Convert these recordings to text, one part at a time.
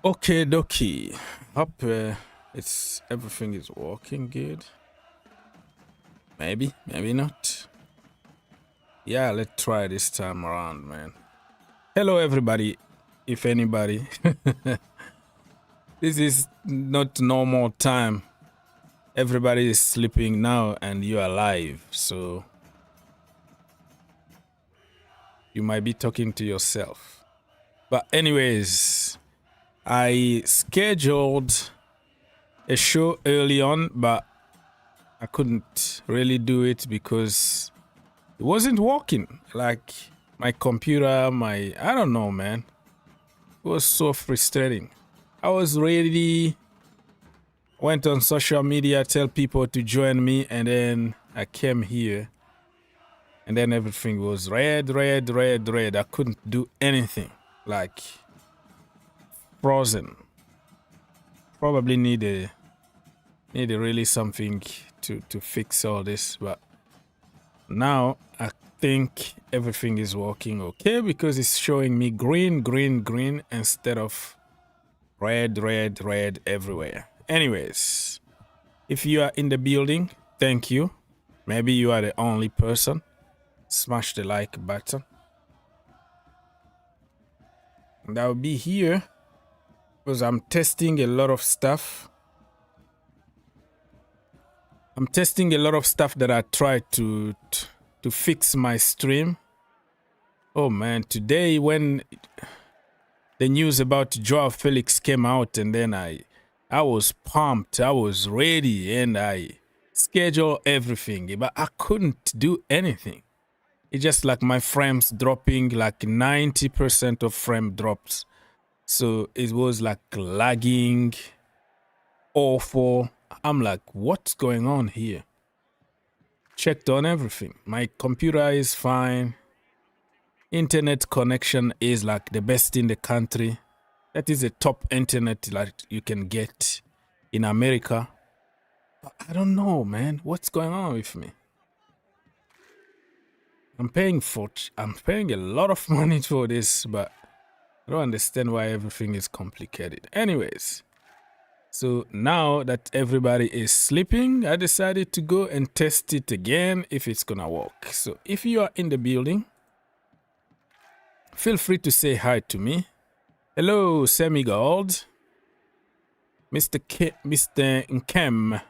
Okay, dokie. Hope everything is working good. Maybe not. Yeah, let's try this time around, man. Hello, everybody. If anybody, this is not normal time. Everybody is sleeping now, and you are live, so you might be talking to yourself. But anyways, I scheduled a show early on, but I couldn't really do it because it wasn't working. Like my computer, I don't know, man. It was so frustrating. I was ready, went on social media, tell people to join me, and then I came here, and then everything was red. I couldn't do anything. Like frozen. Probably need really something to fix all this, but now I think everything is working okay because it's showing me green instead of red everywhere. Anyways, if you are in the building, thank you. Maybe you are the only person. Smash the like button. And I'll be here because I'm testing a lot of stuff. I'm testing a lot of stuff that I tried to fix my stream. Oh man, today when the news about Joao Felix came out, and then I was pumped, I was ready, and I scheduled everything, but I couldn't do anything. It's just like my frames dropping, like 90% of frame drops. So it was like lagging, awful. I'm like, what's going on here? Checked on everything. My computer is fine. Internet connection is like the best in the country. That is a top internet that you can get in America. But I don't know, man. What's going on with me? I'm paying a lot of money for this, but I don't understand why everything is complicated. Anyways, so now that everybody is sleeping, I decided to go and test it again if it's gonna work. So if you are in the building, feel free to say hi to me. Hello, Semi-Gold. Mr. Nkem.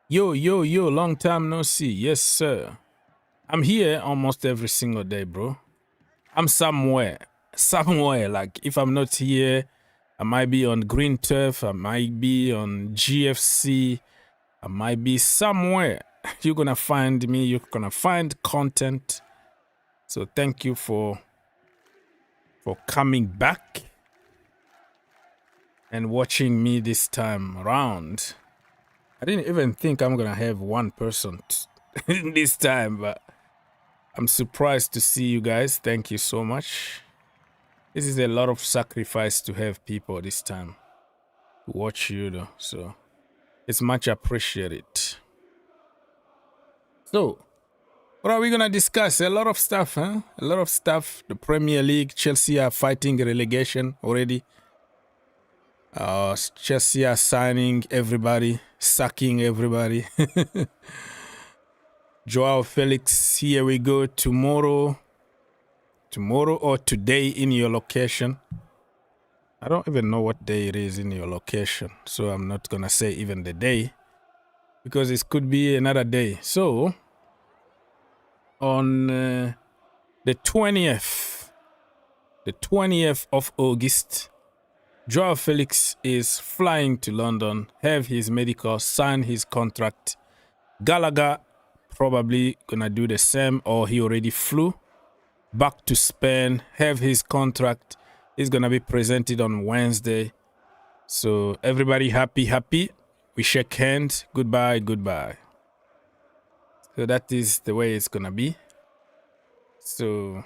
Yo, long time no see. Yes, sir. I'm here almost every single day, bro. I'm somewhere. Like, if I'm not here, I might be on Green Turf, I might be on GFC, I might be somewhere. You're gonna find me, you're gonna find content. So thank you for coming back and watching me this time around. I didn't even think I'm gonna have one person this time, but I'm surprised to see you guys. Thank you so much. This is a lot of sacrifice to have people this time to watch you though, so it's much appreciated. So, what are we gonna discuss? A lot of stuff, huh? A lot of stuff. The Premier League, Chelsea are fighting relegation already. Chelsea are signing everybody, sacking everybody. Joao Felix, here we go. Tomorrow or today in your location. I don't even know what day it is in your location, so I'm not gonna say even the day because it could be another day. So on the 20th of August, Joao Felix is flying to London, have his medical, sign his contract. Gallagher probably gonna do the same, or he already flew back to Spain, have his contract. Is gonna be presented on Wednesday. So everybody happy. We shake hands. Goodbye. So that is the way it's gonna be. So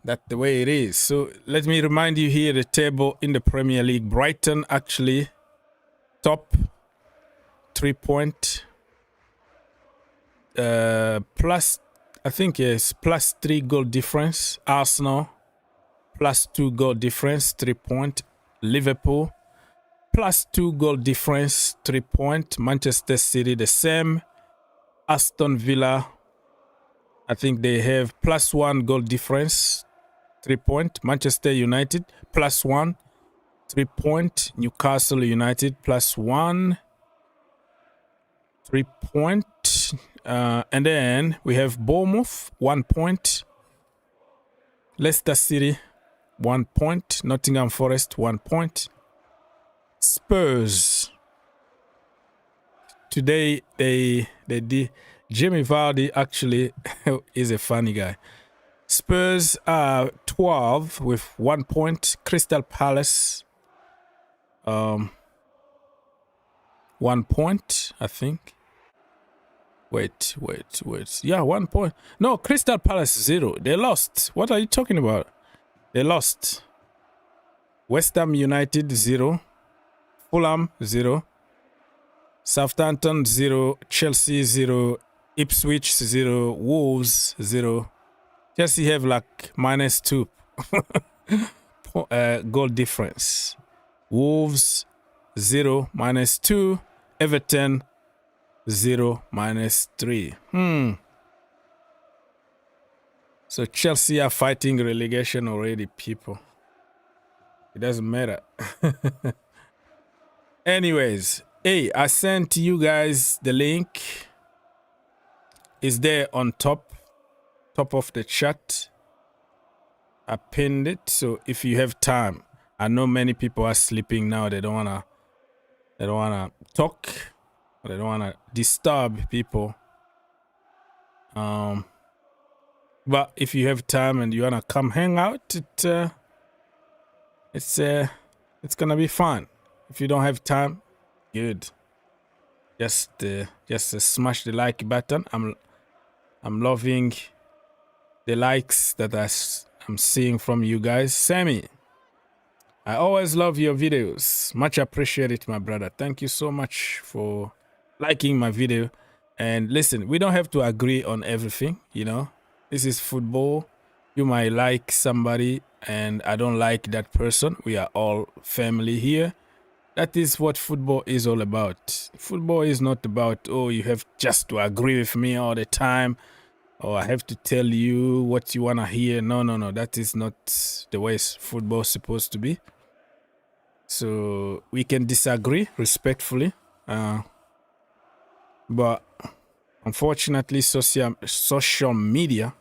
that's the way it is. So let me remind you here the table in the Premier League. Brighton actually top, 3 point. Plus, I think it's plus 3 goal difference. Arsenal +2 goal difference, 3 point. Liverpool, +2 goal difference, 3 point. Manchester City, the same. Aston Villa, I think they have +1 goal difference, 3 point. Manchester United, +1, 3 point. Newcastle United, +1, 3 point. And then we have Bournemouth, 1 point. Leicester City, 1 point. Nottingham Forest, 1 point. Spurs. Today they did. Jamie Vardy actually is a funny guy. Spurs are 12 with 1 point. Crystal Palace, 1 point, I think. Wait. Yeah, 1 point. No, Crystal Palace 0. They lost. What are you talking about? They lost. West Ham United 0. Fulham 0. Southampton 0. Chelsea 0. Ipswich 0. Wolves 0. Chelsea have like -2 goal difference. Wolves 0, -2. Everton 0, -3. So Chelsea are fighting relegation already, people. It doesn't matter. Anyways, hey, I sent you guys the link. It's there on top of the chat. I pinned it, so if you have time, I know many people are sleeping now. They don't wanna talk. They don't wanna disturb people. But if you have time and you wanna come hang out, it's gonna be fun. If you don't have time, good. Just smash the like button. I'm loving the likes that I'm seeing from you guys. Sammy, I always love your videos. Much appreciate it, my brother. Thank you so much for liking my video. And listen, we don't have to agree on everything, you know. This is football. You might like somebody and I don't like that person. We are all family here. That is what football is all about. Football is not about, oh, you have just to agree with me all the time, or I have to tell you what you want to hear. No. That is not the way football is supposed to be. So we can disagree respectfully. But unfortunately, social media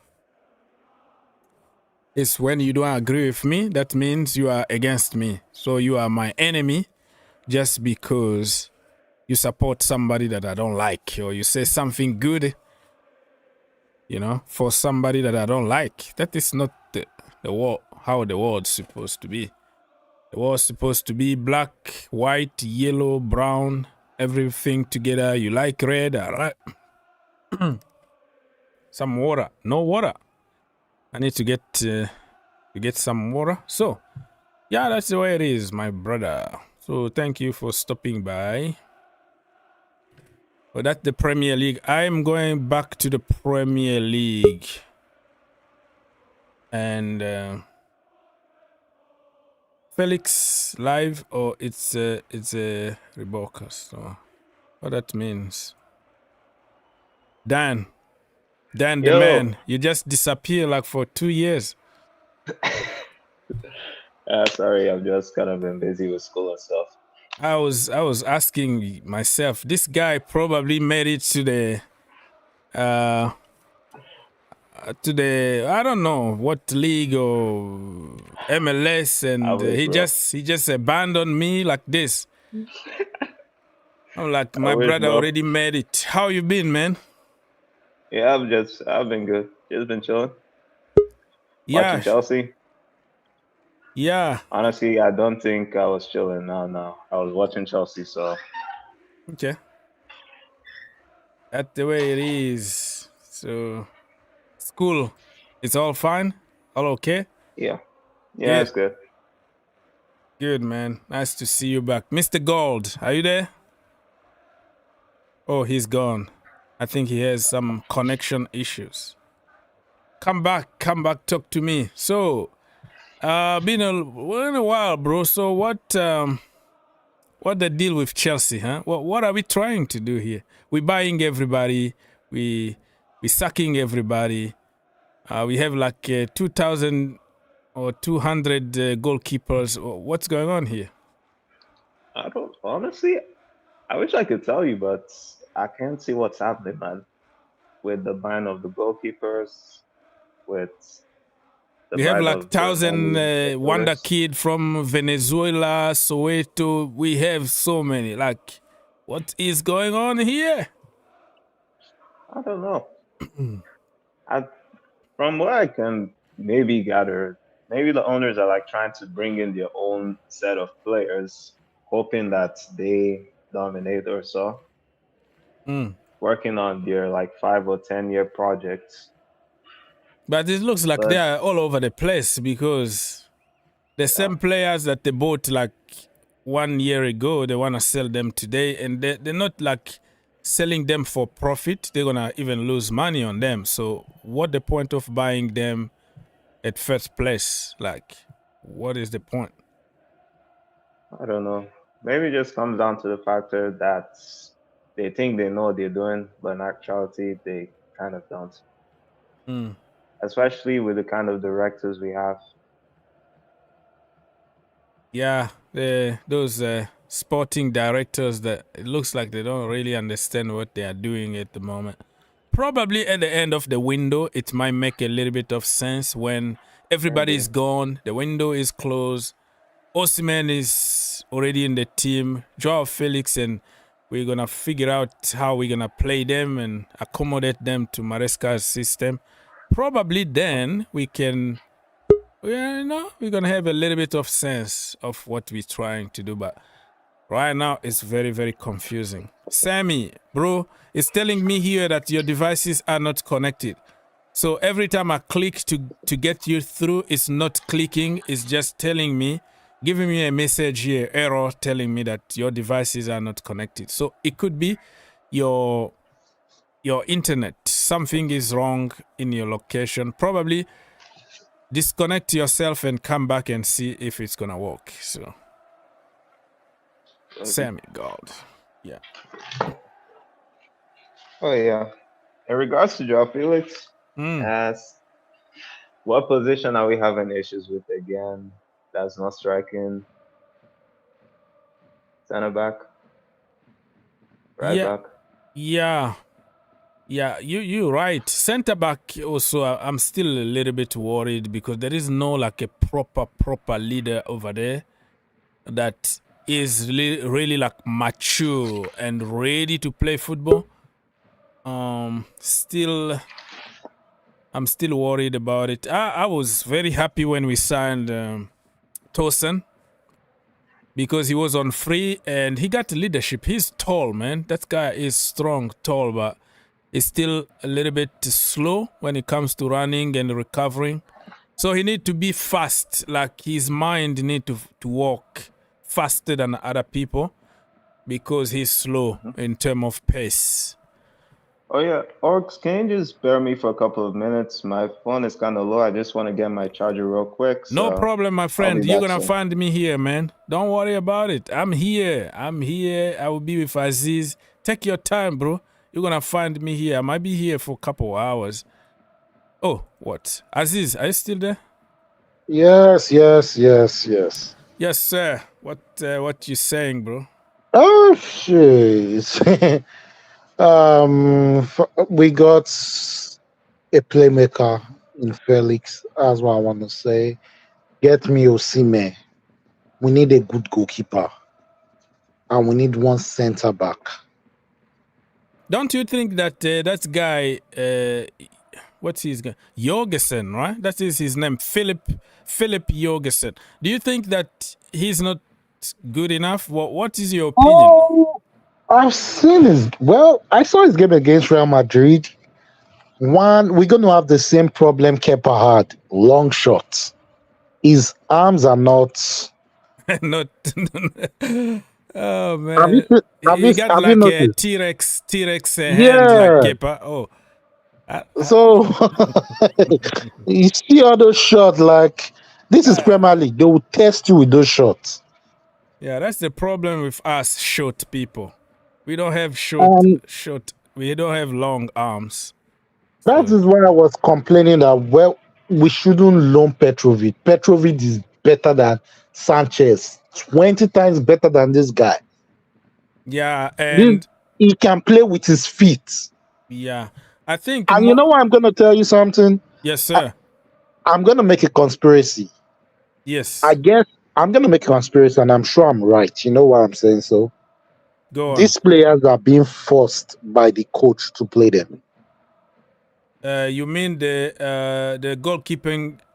is when you don't agree with me, that means you are against me. So you are my enemy just because you support somebody that I don't like, or you say something good, you know, for somebody that I don't like. That is not the world, how the world's supposed to be. The world's supposed to be black, white, yellow, brown, everything together. You like red, all right? Some water. No water. I need to get some water. So, yeah, that's the way it is, my brother. So, thank you for stopping by. But that's the Premier League. I'm going back to the Premier League. And Felix live, or it's a Rebocas. So what that means? Dan the man, you just disappear like for 2 years. Sorry, I've just kind of been busy with school and stuff. I was asking myself, this guy probably made it to the I don't know what league or MLS, and he just abandoned me like this. I'm like, my brother already made it. How you been, man? Yeah, I've been good. Just been chilling. Yeah. Watching Chelsea. Yeah. Honestly, I don't think I was chilling. No. I was watching Chelsea, so. Okay. That's the way it is. So, school, it's all fine? All okay? Yeah, it's good. Good, man. Nice to see you back. Mr. Gold, are you there? Oh, he's gone. I think he has some connection issues. Come back, talk to me. So, Been a while, bro. So what the deal with Chelsea, huh? What are we trying to do here? We buying everybody. We sucking everybody. We have like 2,000 or 200 goalkeepers. What's going on here? I don't honestly. I wish I could tell you, but I can't see what's happening, man. With the buying of the goalkeepers, with the We have buying like of the 1,000 Wonder midfielders. Kid from Venezuela, Soweto. We have so many. Like, what is going on here? I don't know. From what I can maybe gather, maybe the owners are like trying to bring in their own set of players, hoping that they dominate or so. Working on their like 5 or 10 year projects. But it looks like they are all over the place because the same players that they bought like 1 year ago, they want to sell them today, and they're not like selling them for profit. They're gonna even lose money on them. So what the point of buying them at first place? Like, what is the point? I don't know. Maybe it just comes down to the factor that they think they know what they're doing, but in actuality, they kind of don't. Especially with the kind of directors we have. Yeah, those sporting directors that it looks like they don't really understand what they are doing at the moment. Probably at the end of the window, it might make a little bit of sense when everybody is gone, the window is closed, Osimhen is already in the team, Joao Felix, and we're going to figure out how we're going to play them and accommodate them to Maresca's system. Probably then we can, we're going to have a little bit of sense of what we're trying to do. But right now, it's very, very confusing. Sammy, bro, it's telling me here that your devices are not connected. So every time I click to get you through, it's not clicking. It's just telling me, giving me a message here, error, telling me that your devices are not connected. So it could be your internet. Something is wrong in your location. Probably disconnect yourself and come back and see if it's going to work. So, Sammy, God. Yeah. Oh, yeah. In regards to Joao Felix, as what position are we having issues with again? That's not striking. Center back? Right back? Yeah. Yeah, you're right. Center back also, I'm still a little bit worried because there is no like a proper leader over there that is really like mature and ready to play football. I'm still worried about it. I was very happy when we signed Tosin because he was on free and he got leadership. He's tall, man. That guy is strong, tall, but he's still a little bit slow when it comes to running and recovering. So he need to be fast. Like his mind need to work faster than other people because he's slow in terms of pace. Oh, yeah. Orcs, can you just bear me for a couple of minutes? My phone is kind of low. I just want to get my charger real quick. No problem, my friend. You're going to find me here, man. Don't worry about it. I'm here. I will be with Aziz. Take your time, bro. You're going to find me here. I might be here for a couple of hours. Oh, what? Aziz, are you still there? Yes. Yes, sir. What you saying, bro? Oh, shit. We got a playmaker in Felix. That's what I want to say. Get me Osimhen. We need a good goalkeeper. And we need one center back. Don't you think that that guy, what's his name? Jorgensen, right? That is his name, Philip Jorgensen. Do you think that he's not good enough? What is your opinion? Oh, I've seen I saw his game against Real Madrid. We're going to have the same problem Kepa had. Long shots. His arms are not... not... Oh, man. He got like a T-Rex hands like Kepa. Oh. So, you see all those shots, like, This is Premier League. They will test you with those shots. Yeah, that's the problem with us short people. We don't have we don't have long arms. That So, is why I was complaining that, well, we shouldn't loan Petrovic. Petrovic is better than Sanchez. 20 times better than this guy. yeah, and he can play with his feet. Yeah, I think. And you know what? I'm going to tell you something. Yes, sir. I'm going to make a conspiracy. Yes. I guess I'm going to make a conspiracy, and I'm sure I'm right. You know what I'm saying? So, Go on. These players are being forced by the coach to play them. You mean the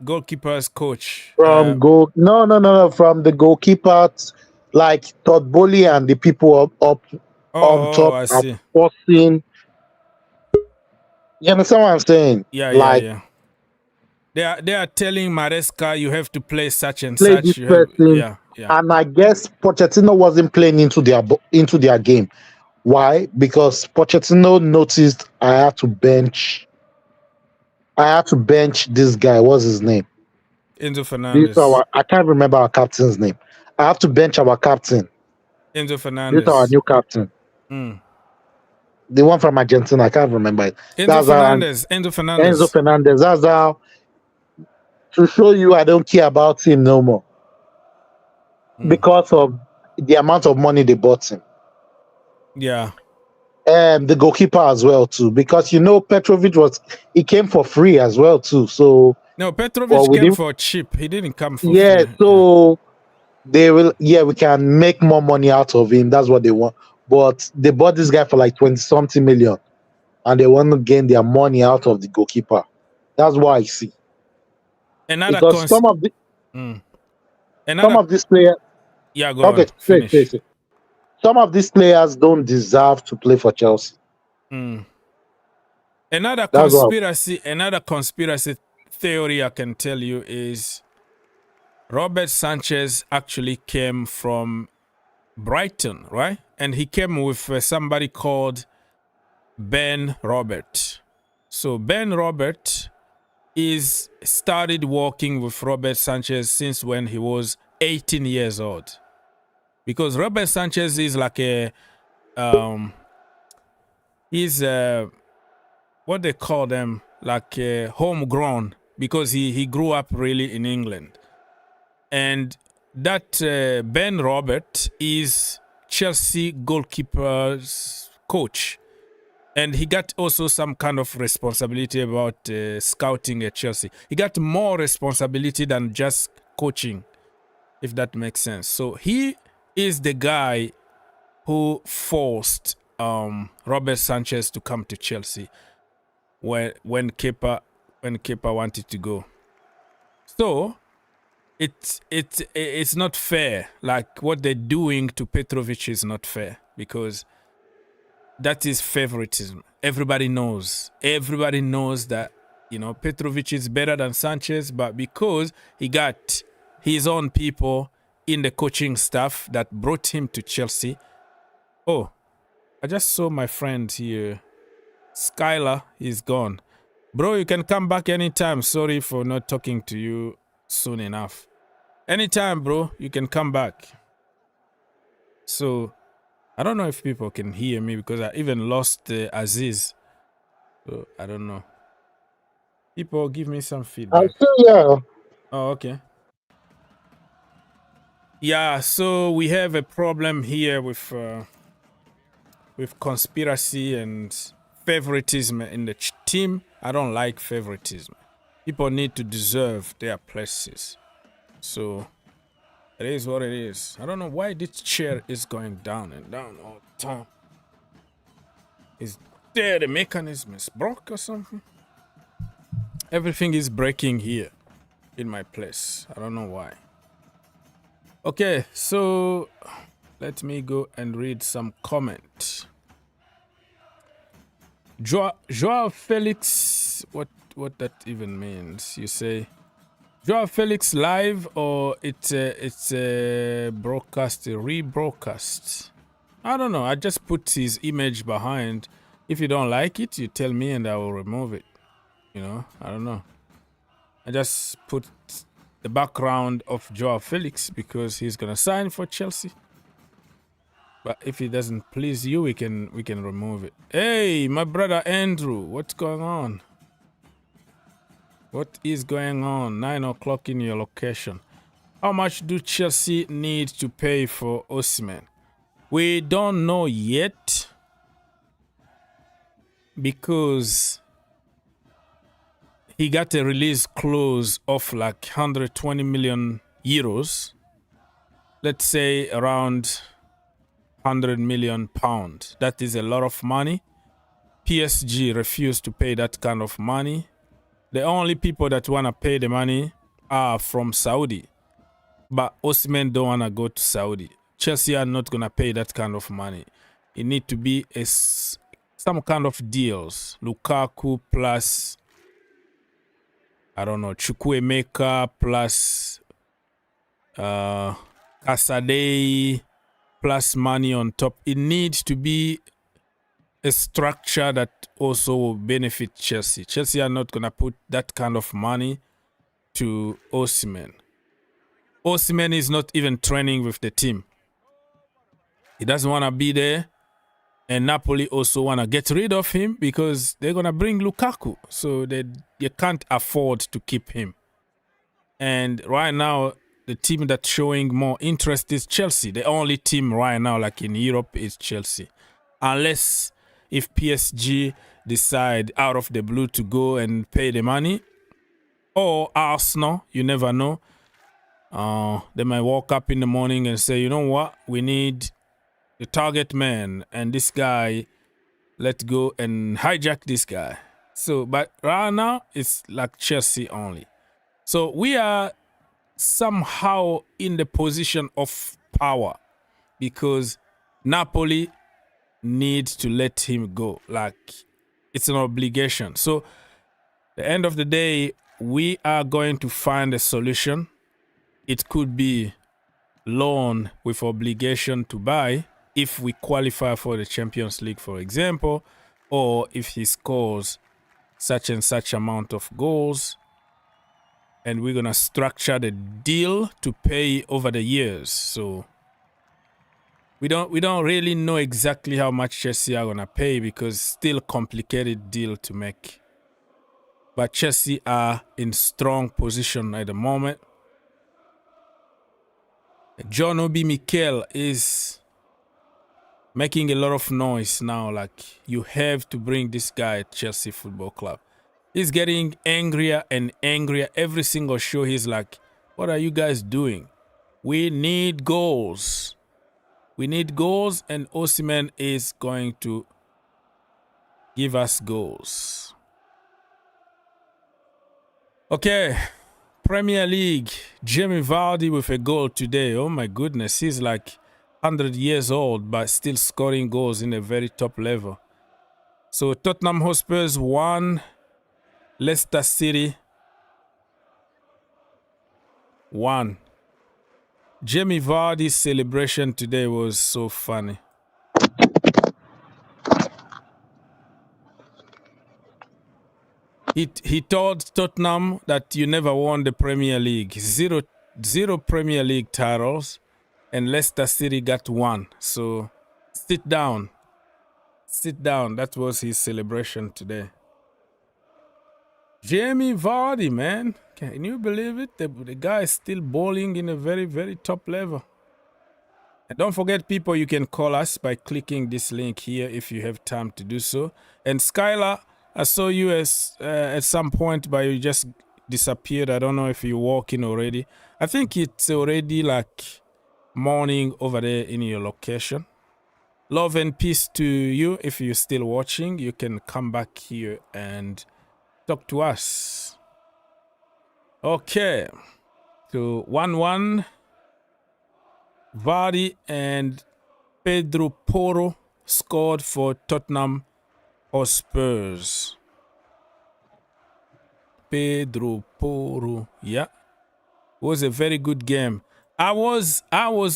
goalkeeper's coach? From from the goalkeeper, like Todd Bowley and the people up on top I are see. forcing. You understand what I'm saying? Yeah. They are telling Maresca you have to play such and play such. This person. Yeah. And I guess Pochettino wasn't playing into their game. Why? Because Pochettino noticed I had to bench this guy. What's his name? Enzo Fernandez. I can't remember our captain's name. I have to bench our captain. Enzo Fernandez. This is our new captain. The one from Argentina. I can't remember it. Enzo Fernandez. That's how, to show you I don't care about him no more. Because of the amount of money they bought him. Yeah. And the goalkeeper as well too. Because Petrovic he came for free as well too. So no, Petrovic came for cheap. He didn't come for free. So they will we can make more money out of him. That's what they want. But they bought this guy for like 20-something million. And they want to gain their money out of the goalkeeper. Some of these players. Yeah, go on. Finish. Some of these players don't deserve to play for Chelsea. Another conspiracy theory I can tell you is Robert Sanchez actually came from Brighton, right? And he came with somebody called Ben Robert. So Ben Robert started working with Robert Sanchez since when he was 18 years old. Because Robert Sanchez is like he's what they call them, like homegrown, because he grew up really in England. And that Ben Robert is Chelsea goalkeeper's coach. And he got also some kind of responsibility about scouting at Chelsea. He got more responsibility than just coaching, if that makes sense. So he is the guy who forced Robert Sanchez to come to Chelsea when Kepa wanted to go. So it's not fair. Like what they're doing to Petrovic is not fair, because that is favoritism. Everybody knows that Petrovic is better than Sanchez, but because he got his own people in the coaching staff that brought him to Chelsea. Oh, I just saw my friend here, Skylar. He's gone. Bro, you can come back anytime. Sorry for not talking to you soon enough. Anytime, bro, you can come back. So I don't know if people can hear me, because I even lost Aziz. So I don't know. People give me some feedback. Oh, okay. Yeah, so we have a problem here with conspiracy and favoritism in the team. I don't like favoritism. People need to deserve their places. So it is what it is. I don't know why this chair is going down and down all the time. Is there the mechanism is broke or something? Everything is breaking here in my place. I don't know why. Okay, so let me go and read some comment. Joao Felix, what that even means? You say Joao Felix live, or it's a broadcast, a rebroadcast? I don't know. I just put his image behind. If you don't like it, you tell me and I will remove it. I don't know. I just put the background of Joao Felix because he's gonna sign for Chelsea. But if it doesn't please you, we can remove it. Hey, my brother Andrew, what's going on? What is going on? 9 o'clock in your location. How much do Chelsea need to pay for Osimhen? We don't know yet because he got a release clause of like 120 million euros. Let's say around 100 million pounds. That is a lot of money. PSG refused to pay that kind of money. The only people that want to pay the money are from Saudi. But Osimhen don't want to go to Saudi. Chelsea are not going to pay that kind of money. It need to be some kind of deals. Lukaku plus, I don't know, Chukwuemeka plus Casadei plus money on top. It needs to be a structure that also will benefit Chelsea. Chelsea are not going to put that kind of money to Osimhen. Osimhen is not even training with the team. He doesn't want to be there. And Napoli also want to get rid of him because they're going to bring Lukaku. So they can't afford to keep him. And right now, the team that's showing more interest is Chelsea. The only team right now, like in Europe, is Chelsea. Unless if PSG decide out of the blue to go and pay the money. Or Arsenal, you never know. They might wake up in the morning and say, you know what, we need the target man and this guy, let's go and hijack this guy. So, but right now, it's like Chelsea only. So we are somehow in the position of power because Napoli needs to let him go. Like, it's an obligation. So, the end of the day, we are going to find a solution. It could be loan with obligation to buy if we qualify for the Champions League, for example, or if he scores such and such amount of goals. And we're going to structure the deal to pay over the years. So we don't really know exactly how much Chelsea are going to pay because still complicated deal to make. But Chelsea are in strong position at the moment. John Obi Mikel is making a lot of noise now. Like, you have to bring this guy at Chelsea Football Club. He's getting angrier and angrier. Every single show, he's like, what are you guys doing? We need goals. We need goals, and Osimhen is going to give us goals. Okay, Premier League. Jamie Vardy with a goal today. Oh my goodness, he's like 100 years old, but still scoring goals in a very top level. So Tottenham Hotspurs 1, Leicester City 1. Jamie Vardy's celebration today was so funny. He told Tottenham that you never won the Premier League. Zero Premier League titles, and Leicester City got 1. So sit down. Sit down. That was his celebration today. Jamie Vardy, man. Can you believe it? The guy is still bowling in a very, very top level. And don't forget, people, you can call us by clicking this link here if you have time to do so. And Skylar, I saw you at some point, but you just disappeared. I don't know if you're walking already. I think it's already like morning over there in your location. Love and peace to you. If you're still watching, you can come back here and talk to us. Okay. So 1-1. Vardy and Pedro Porro scored for Tottenham Hotspurs. Pedro Porro, yeah, was a very good game. I was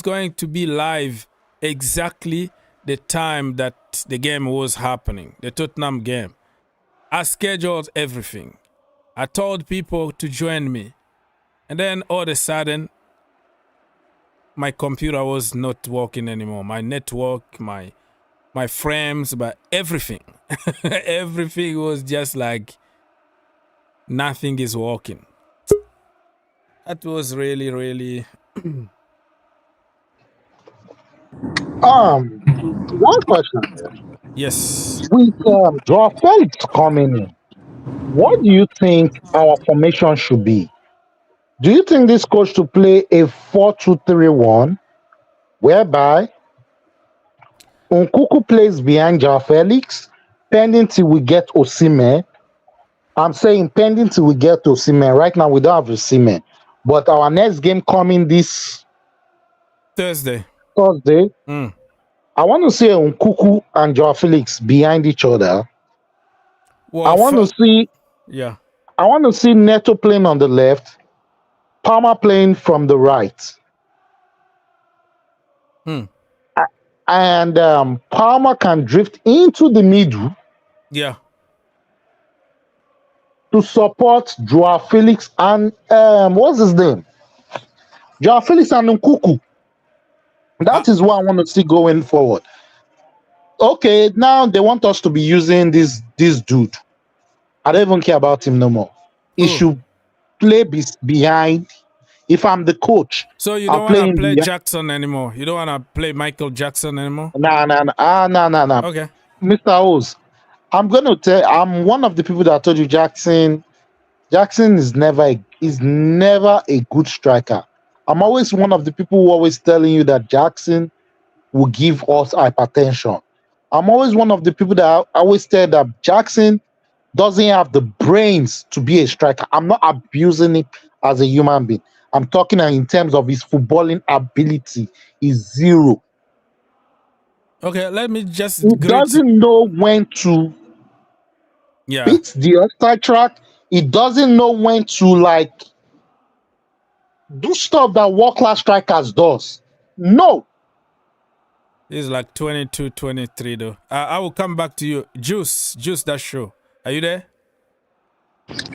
going to be live exactly the time that the game was happening, the Tottenham game. I scheduled everything. I told people to join me. And then all of a sudden, my computer was not working anymore. My network, my frames, but everything. Everything was just like nothing is working. That was really, really... One question here. Yes. With Joao Felix coming in, what do you think our formation should be? Do you think this coach to play a 4-2-3-1, whereby Nkuku plays behind Joao Felix, pending till we get Osimhen? I'm saying pending till we get Osimhen. Right now we don't have Osimhen, but our next game coming this Thursday. Thursday, I want to see Nkuku and Joao Felix behind each other. Well, I want to see Neto playing on the left, Palmer playing from the right. And Palmer can drift into the middle. Yeah. To support Joao Felix and what's his name? Joao Felix and Nkuku. That is what I want to see going forward. Okay, now they want us to be using this dude. I don't even care about him no more. He should play behind. If I'm the coach, so you don't want to play Jackson anymore. You don't want to play Michael Jackson anymore. Nah. Okay, Mr. Oz, I'm one of the people that told you Jackson is never a good striker. I'm always one of the people who always telling you that Jackson will give us hypertension. I'm always one of the people that always tell that Jackson doesn't have the brains to be a striker. I'm not abusing it as a human being. I'm talking in terms of his footballing ability is zero. Okay, let me just... He doesn't know when to beat the outside track. He doesn't know when to do stuff that world-class strikers does. No. He's like 22, 23 though. I will come back to you. Juice, that show. Are you there?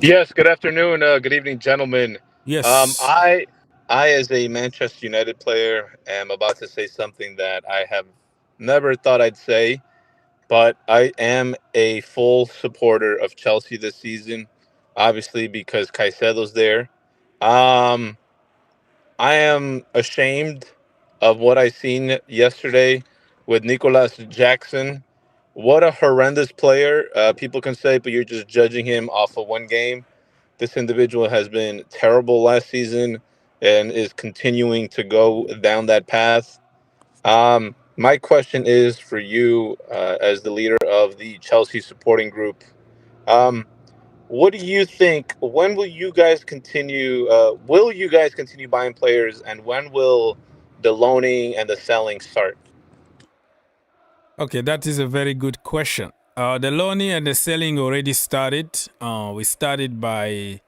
Yes, good afternoon. Good evening, gentlemen. Yes. I, as a Manchester United player, am about to say something that I have never thought I'd say, but I am a full supporter of Chelsea this season, obviously because Caicedo's there. I am ashamed of what I seen yesterday with Nicolas Jackson. What a horrendous player. People can say, but you're just judging him off of one game. This individual has been terrible last season and is continuing to go down that path. My question is for you, as the leader of the Chelsea supporting group. What do you think? When will you guys continue? Will you guys continue buying players, and when will the loaning and the selling start? Okay, that is a very good question. The loaning and the selling already started. We started by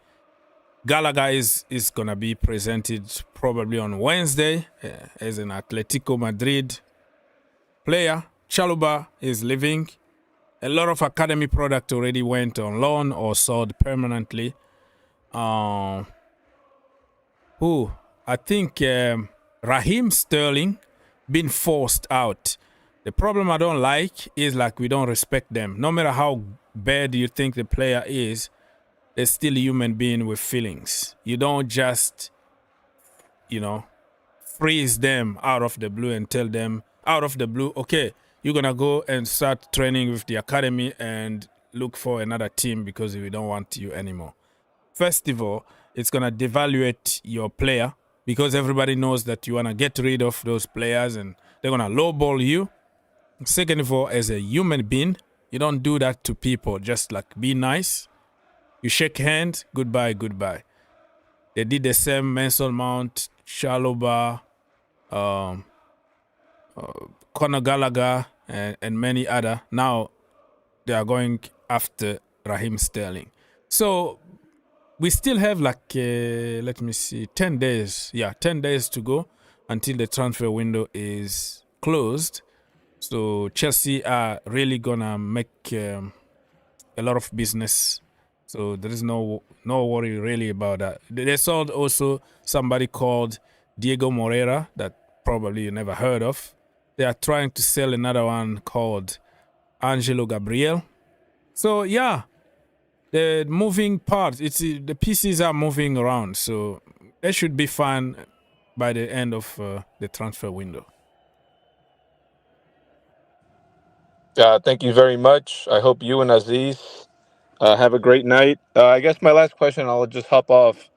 Gallagher is gonna be presented probably on Wednesday as an Atletico Madrid player. Chalobah is leaving. A lot of academy product already went on loan or sold permanently. I think Raheem Sterling been forced out. The problem I don't like is we don't respect them. No matter how bad you think the player is, they're still a human being with feelings. You don't just, freeze them out of the blue and tell them out of the blue, okay, you're going to go and start training with the academy and look for another team because we don't want you anymore. First of all, it's going to devaluate your player because everybody knows that you want to get rid of those players and they're going to lowball you. Second of all, as a human being, you don't do that to people. Just be nice. You shake hands, goodbye. They did the same Mason Mount, Chalobah, Conor Gallagher, and many other. Now they are going after Raheem Sterling. So we still have 10 days. Yeah, 10 days to go until the transfer window is closed. So Chelsea are really gonna make a lot of business So there is no worry really about that. They sold also somebody called Diego Moreira that probably you never heard of. They are trying to sell another one called Angelo Gabriel. So yeah, the moving parts, the pieces are moving around. So they should be fine by the end of the transfer window. Thank you very much. I hope you and Aziz have a great night. I guess my last question, I'll just hop off.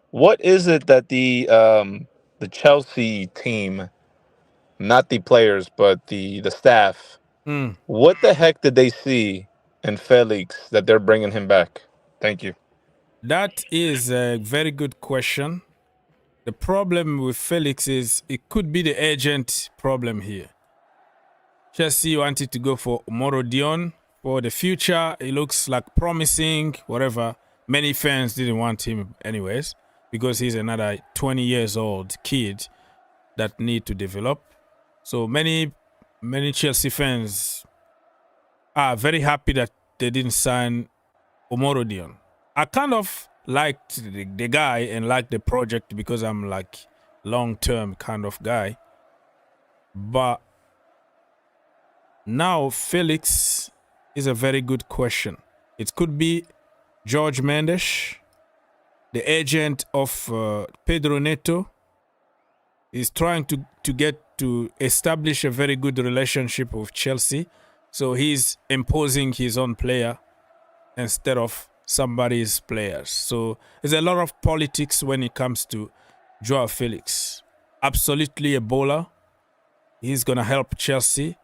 What is it that the Chelsea team, not the players, but the staff, what the heck did they see in Felix that they're bringing him back? Thank you. That is a very good question. The problem with Felix is it could be the agent problem here. Chelsea wanted to go for Omoro Dion for the future. It looks like promising, whatever. Many fans didn't want him anyways because he's another 20 years old kid that need to develop. So many Chelsea fans are very happy that they didn't sign Omoro Dion. I kind of liked the guy and liked the project because I'm like long-term kind of guy. But now Felix is a very good question. It could be George Mendes, the agent of Pedro Neto, is trying to get to establish a very good relationship with Chelsea. So he's imposing his own player instead of somebody's players. So there's a lot of politics when it comes to Joao Felix. Absolutely a bowler. He's going to help Chelsea.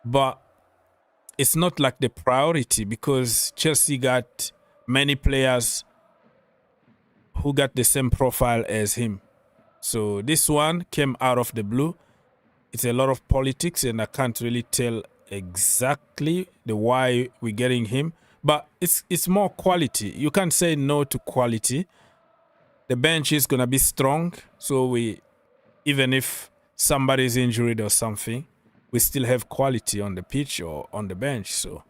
But it's not like the priority because Chelsea got many players who got the same profile as him. So this one came out of the blue. It's a lot of politics and I can't really tell exactly the why we're getting him. But it's more quality. You can't say no to quality. The bench is going to be strong. So even if somebody's injured or something, we still have quality on the pitch or on the bench. So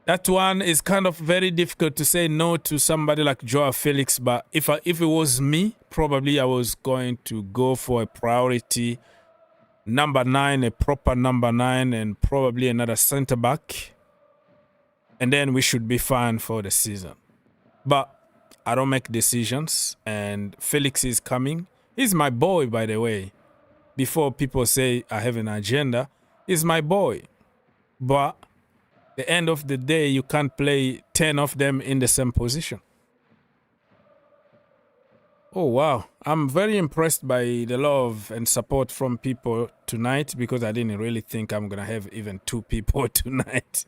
that one is kind of very difficult to say no to somebody like Joao Felix. But if it was me, probably I was going to go for a priority number 9, a proper number 9, and probably another center back. And then we should be fine for the season. But I don't make decisions. And Felix is coming. He's my boy, by the way. Before people say I have an agenda, he's my boy. But the end of the day, you can't play 10 of them in the same position. Oh, wow. I'm very impressed by the love and support from people tonight because I didn't really think I'm going to have even 2 people tonight.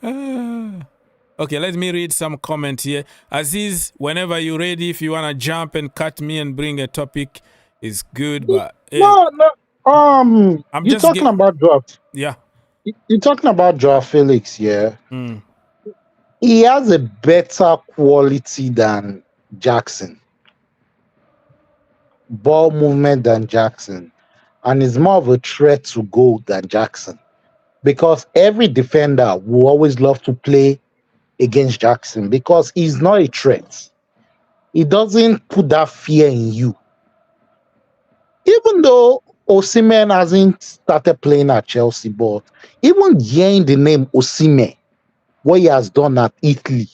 Okay, let me read some comment here. Aziz, whenever you're ready, if you want to jump and cut me and bring a topic, is good. But I'm just talking about Joao. Yeah. You're talking about Joao Felix, yeah. He has a better quality than Jackson. Ball movement than Jackson. And is more of a threat to goal than Jackson. Because every defender will always love to play against Jackson because he's not a threat. He doesn't put that fear in you. Even though Osimhen hasn't started playing at Chelsea, but even hearing the name Osimhen, what he has done at Italy,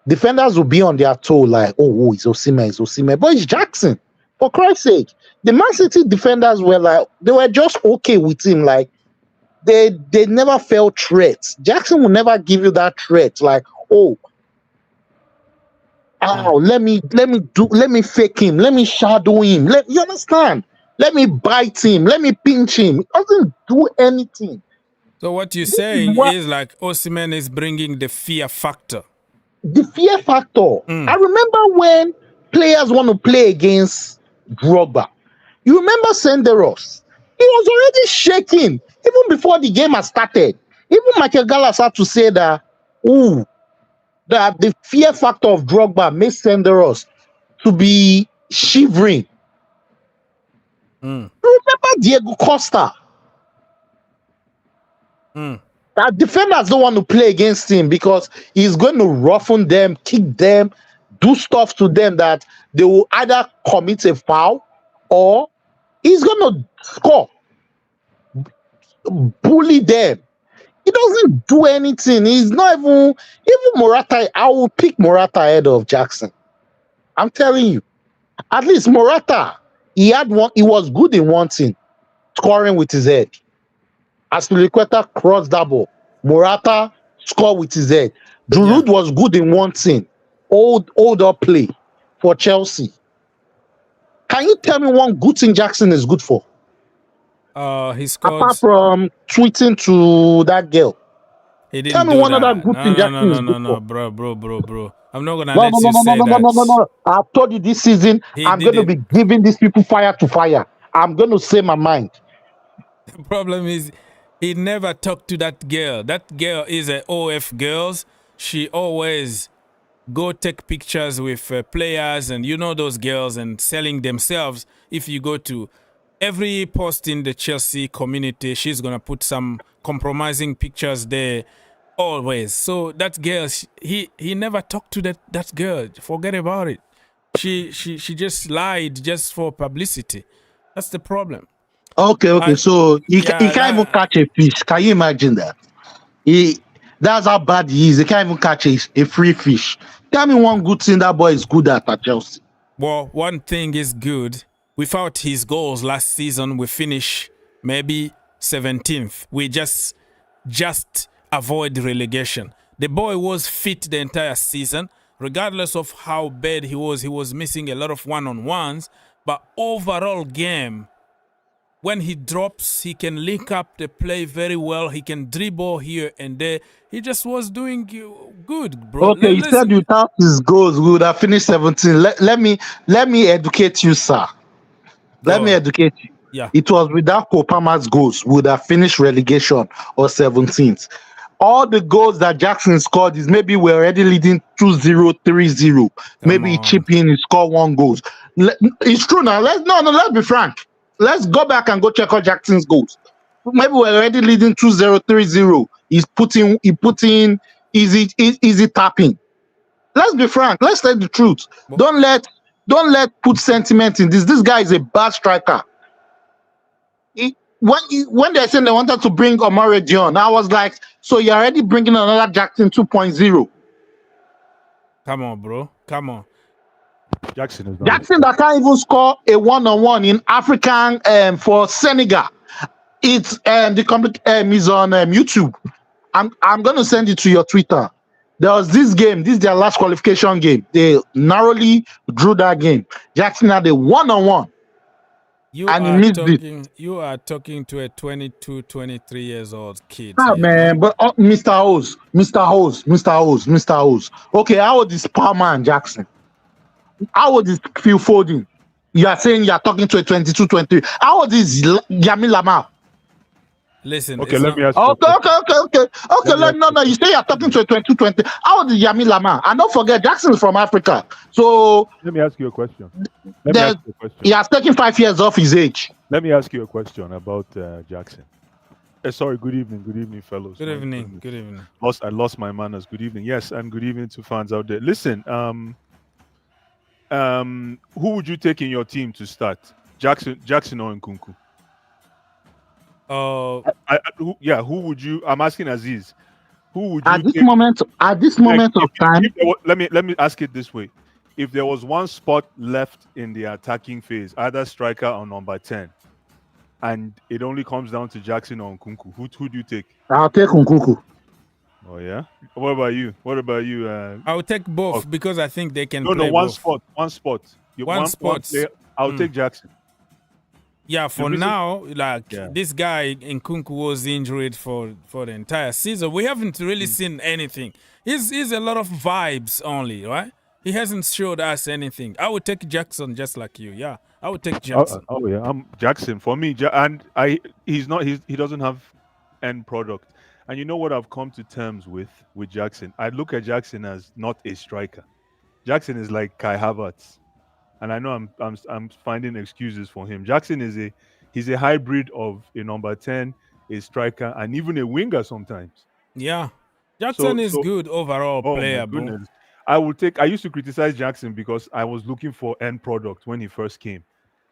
defenders will be on their toe like, oh, it's Osimhen. But it's Jackson. For Christ's sake. The Man City defenders were like, they were just okay with him. Like, they never felt threats. Jackson will never give you that threat. Like, let me fake him. Let me shadow him. You understand? Let me bite him. Let me pinch him. It doesn't do anything. So what you're saying is like Osimhen is bringing the fear factor. The fear factor. I remember when players want to play against Drogba. You remember Senderos? He was already shaking even before the game had started. Even Michael Gallagher had to say that, that the fear factor of Drogba made Senderos to be shivering. Remember Diego Costa? Our defenders don't want to play against him because he's going to roughen them, kick them, do stuff to them that they will either commit a foul or he's going to score, bully them. He doesn't do anything. He's not even Morata. I will pick Morata ahead of Jackson. I'm telling you. At least Morata, he was good in one thing, scoring with his head. As Liqueta crossed that ball, Morata scored with his head. Giroud was good in one thing, older play for Chelsea. Can you tell me one good thing Jackson is good for? He scored. Apart from tweeting to that girl. He didn't tell me do one that. other good thing Jackson is good for. Bro. I'm not gonna let you say that. No. I've told you this season, I'm going to be giving these people fire to fire. I'm going to say my mind. The problem is he never talked to that girl. That girl is a OF girls. She always go take pictures with players and those girls and selling themselves. If you go to every post in the Chelsea community, she's gonna put some compromising pictures there always. So that girl, he never talked to that girl. Forget about it. She just lied just for publicity. That's the problem. Okay. So he can't even catch a fish. Can you imagine that? That's how bad he is. He can't even catch a free fish. Tell me one good thing that boy is good at Chelsea. Well, one thing is good. Without his goals last season, we finish maybe 17th. We just avoid relegation. The boy was fit the entire season. Regardless of how bad he was missing a lot of one-on-ones. But overall game, when he drops, he can link up the play very well. He can dribble here and there. He just was doing good, bro. Okay, you said without his goals, we would have finished 17. Let me educate you, sir. Let me educate you. Yeah. It was without Kopama's goals, we would have finished relegation or 17th. All the goals that Jackson scored is maybe we're already leading 2-0, 3-0. Maybe he chip in and score one goal. It's true now. Let's be frank. Let's go back and go check out Jackson's goals. Maybe we're already leading 2-0, 3-0. He put in easy tapping. Let's be frank. Let's tell the truth. Don't let put sentiment in this. This guy is a bad striker. When they're saying they wanted to bring Omar Dion, I was like, so you're already bringing another Jackson 2.0. Come on, bro. Come on. Jackson that can't even score a one-on-one in African for Senegal. It's the complete is on YouTube. I'm gonna send it to your Twitter. There was this game. This is their last qualification game. They narrowly drew that game. Jackson had a one-on-one. You are talking to a 22, 23 years old kid. Man, but Mr. Hose. Okay, how old is Palmer Jackson? How old is Phil Foden? You are saying you are talking to a 22, 23. How old is Yami Lamar? Listen. Okay, let me ask you. Okay. No. You say you are talking to a 22, 20. How old is Yami Lamar? And don't forget, Jackson is from Africa. So let me ask you a question. He has taken 5 years off his age. Let me ask you a question about Jackson. Sorry, good evening, fellows. Good evening. I lost my manners. Good evening. Yes, and good evening to fans out there. Listen, who would you take in your team to start? Jackson or Nkunku? Who would you? I'm asking Aziz. Who would you at this moment of time? Let me ask it this way: if there was one spot left in the attacking phase, either striker or number 10, and it only comes down to Jackson or Nkunku, who do you take? I'll take Nkunku. Oh yeah. What about you? I'll take both because I think they can. No, one spot. One spot. I'll take Jackson. Yeah, for now, this guy Nkunku was injured for the entire season. We haven't really seen anything. He's a lot of vibes only, right? He hasn't showed us anything. I would take Jackson just like you. Yeah, I would take Jackson. I'm Jackson for me, and he doesn't have end product. And you know what I've come to terms with Jackson? I look at Jackson as not a striker. Jackson is like Kai Havertz. And I know I'm finding excuses for him. Jackson he's a hybrid of a number 10, a striker, and even a winger sometimes. Yeah. Jackson is good overall oh player, my bro. goodness. I used to criticize Jackson because I was looking for end product when he first came.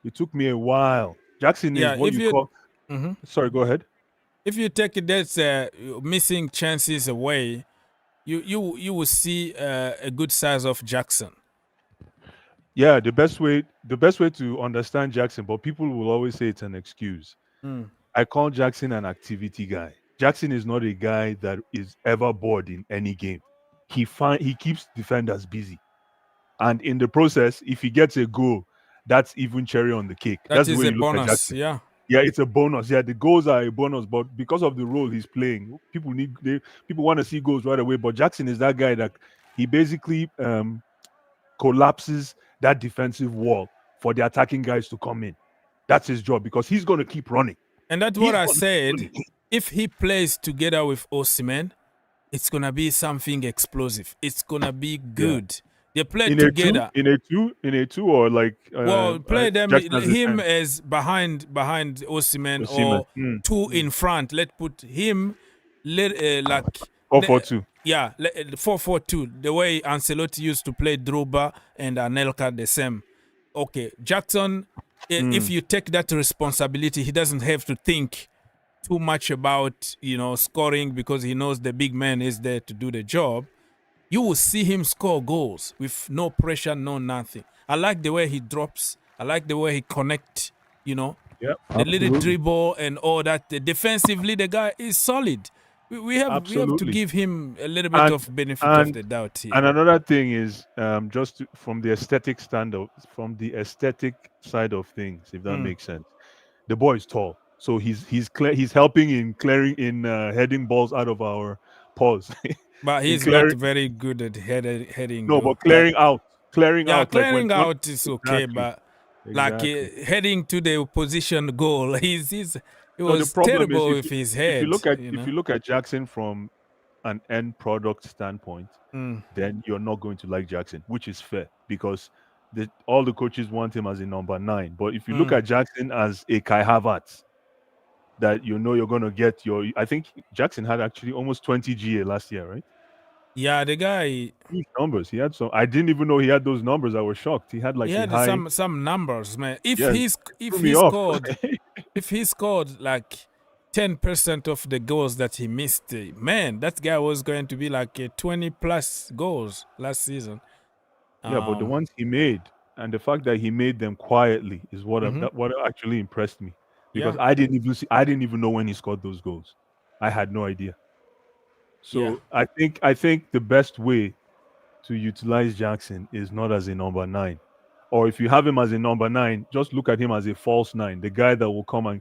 It took me a while. Jackson is what you call. Sorry, go ahead. If you take that missing chances away, you will see a good size of Jackson. Yeah, the best way to understand Jackson, but people will always say it's an excuse. I call Jackson an activity guy. Jackson is not a guy that is ever bored in any game. He keeps defenders busy, and in the process, if he gets a goal, that's even cherry on the cake. That's the way you look at Jackson. Yeah, it's a bonus. Yeah, the goals are a bonus, but because of the role he's playing, people want to see goals right away. But Jackson is that guy that he basically collapses that defensive wall for the attacking guys to come in. That's his job because he's going to keep running. And that's what I said. If he plays together with Osimhen, it's going to be something explosive. It's going to be good. Yeah. They play together. In a two or like... play them, him as behind Osimhen or two in front. Let's put him like... 4-4-2. Yeah, 4-4-2. The way Ancelotti used to play Drogba and Anelka, the same. Okay, Jackson, if you take that responsibility, he doesn't have to think too much about, scoring because he knows the big man is there to do the job. You will see him score goals with no pressure, no nothing. I like the way he drops. I like the way he connects, the little dribble and all that. Defensively, the guy is solid. We have to give him a little bit of benefit of the doubt here. And another thing is from the aesthetic side of things, if that makes sense. The boy is tall, so he's helping in heading balls out of our paws. But he's not very good at heading. No, but clearing out. Clearing out is okay, but like heading to the position goal, he was terrible with his head. If you look at Jackson from an end product standpoint, then you're not going to like Jackson, which is fair because all the coaches want him as a number 9. But if you look at Jackson as a Kai Havertz, that you're going to get I think Jackson had actually almost 20 GA last year, right? Yeah, the guy... Huge numbers. He had some... I didn't even know he had those numbers. I was shocked. He had some numbers, man. If he scored like 10% of the goals that he missed, man, that guy was going to be like 20 plus goals last season. Yeah, but the ones he made and the fact that he made them quietly is what actually impressed me. Because I didn't even know when he scored those goals. I had no idea. So I think the best way to utilize Jackson is not as a number 9. Or if you have him as a number 9, just look at him as a false 9, the guy that will come and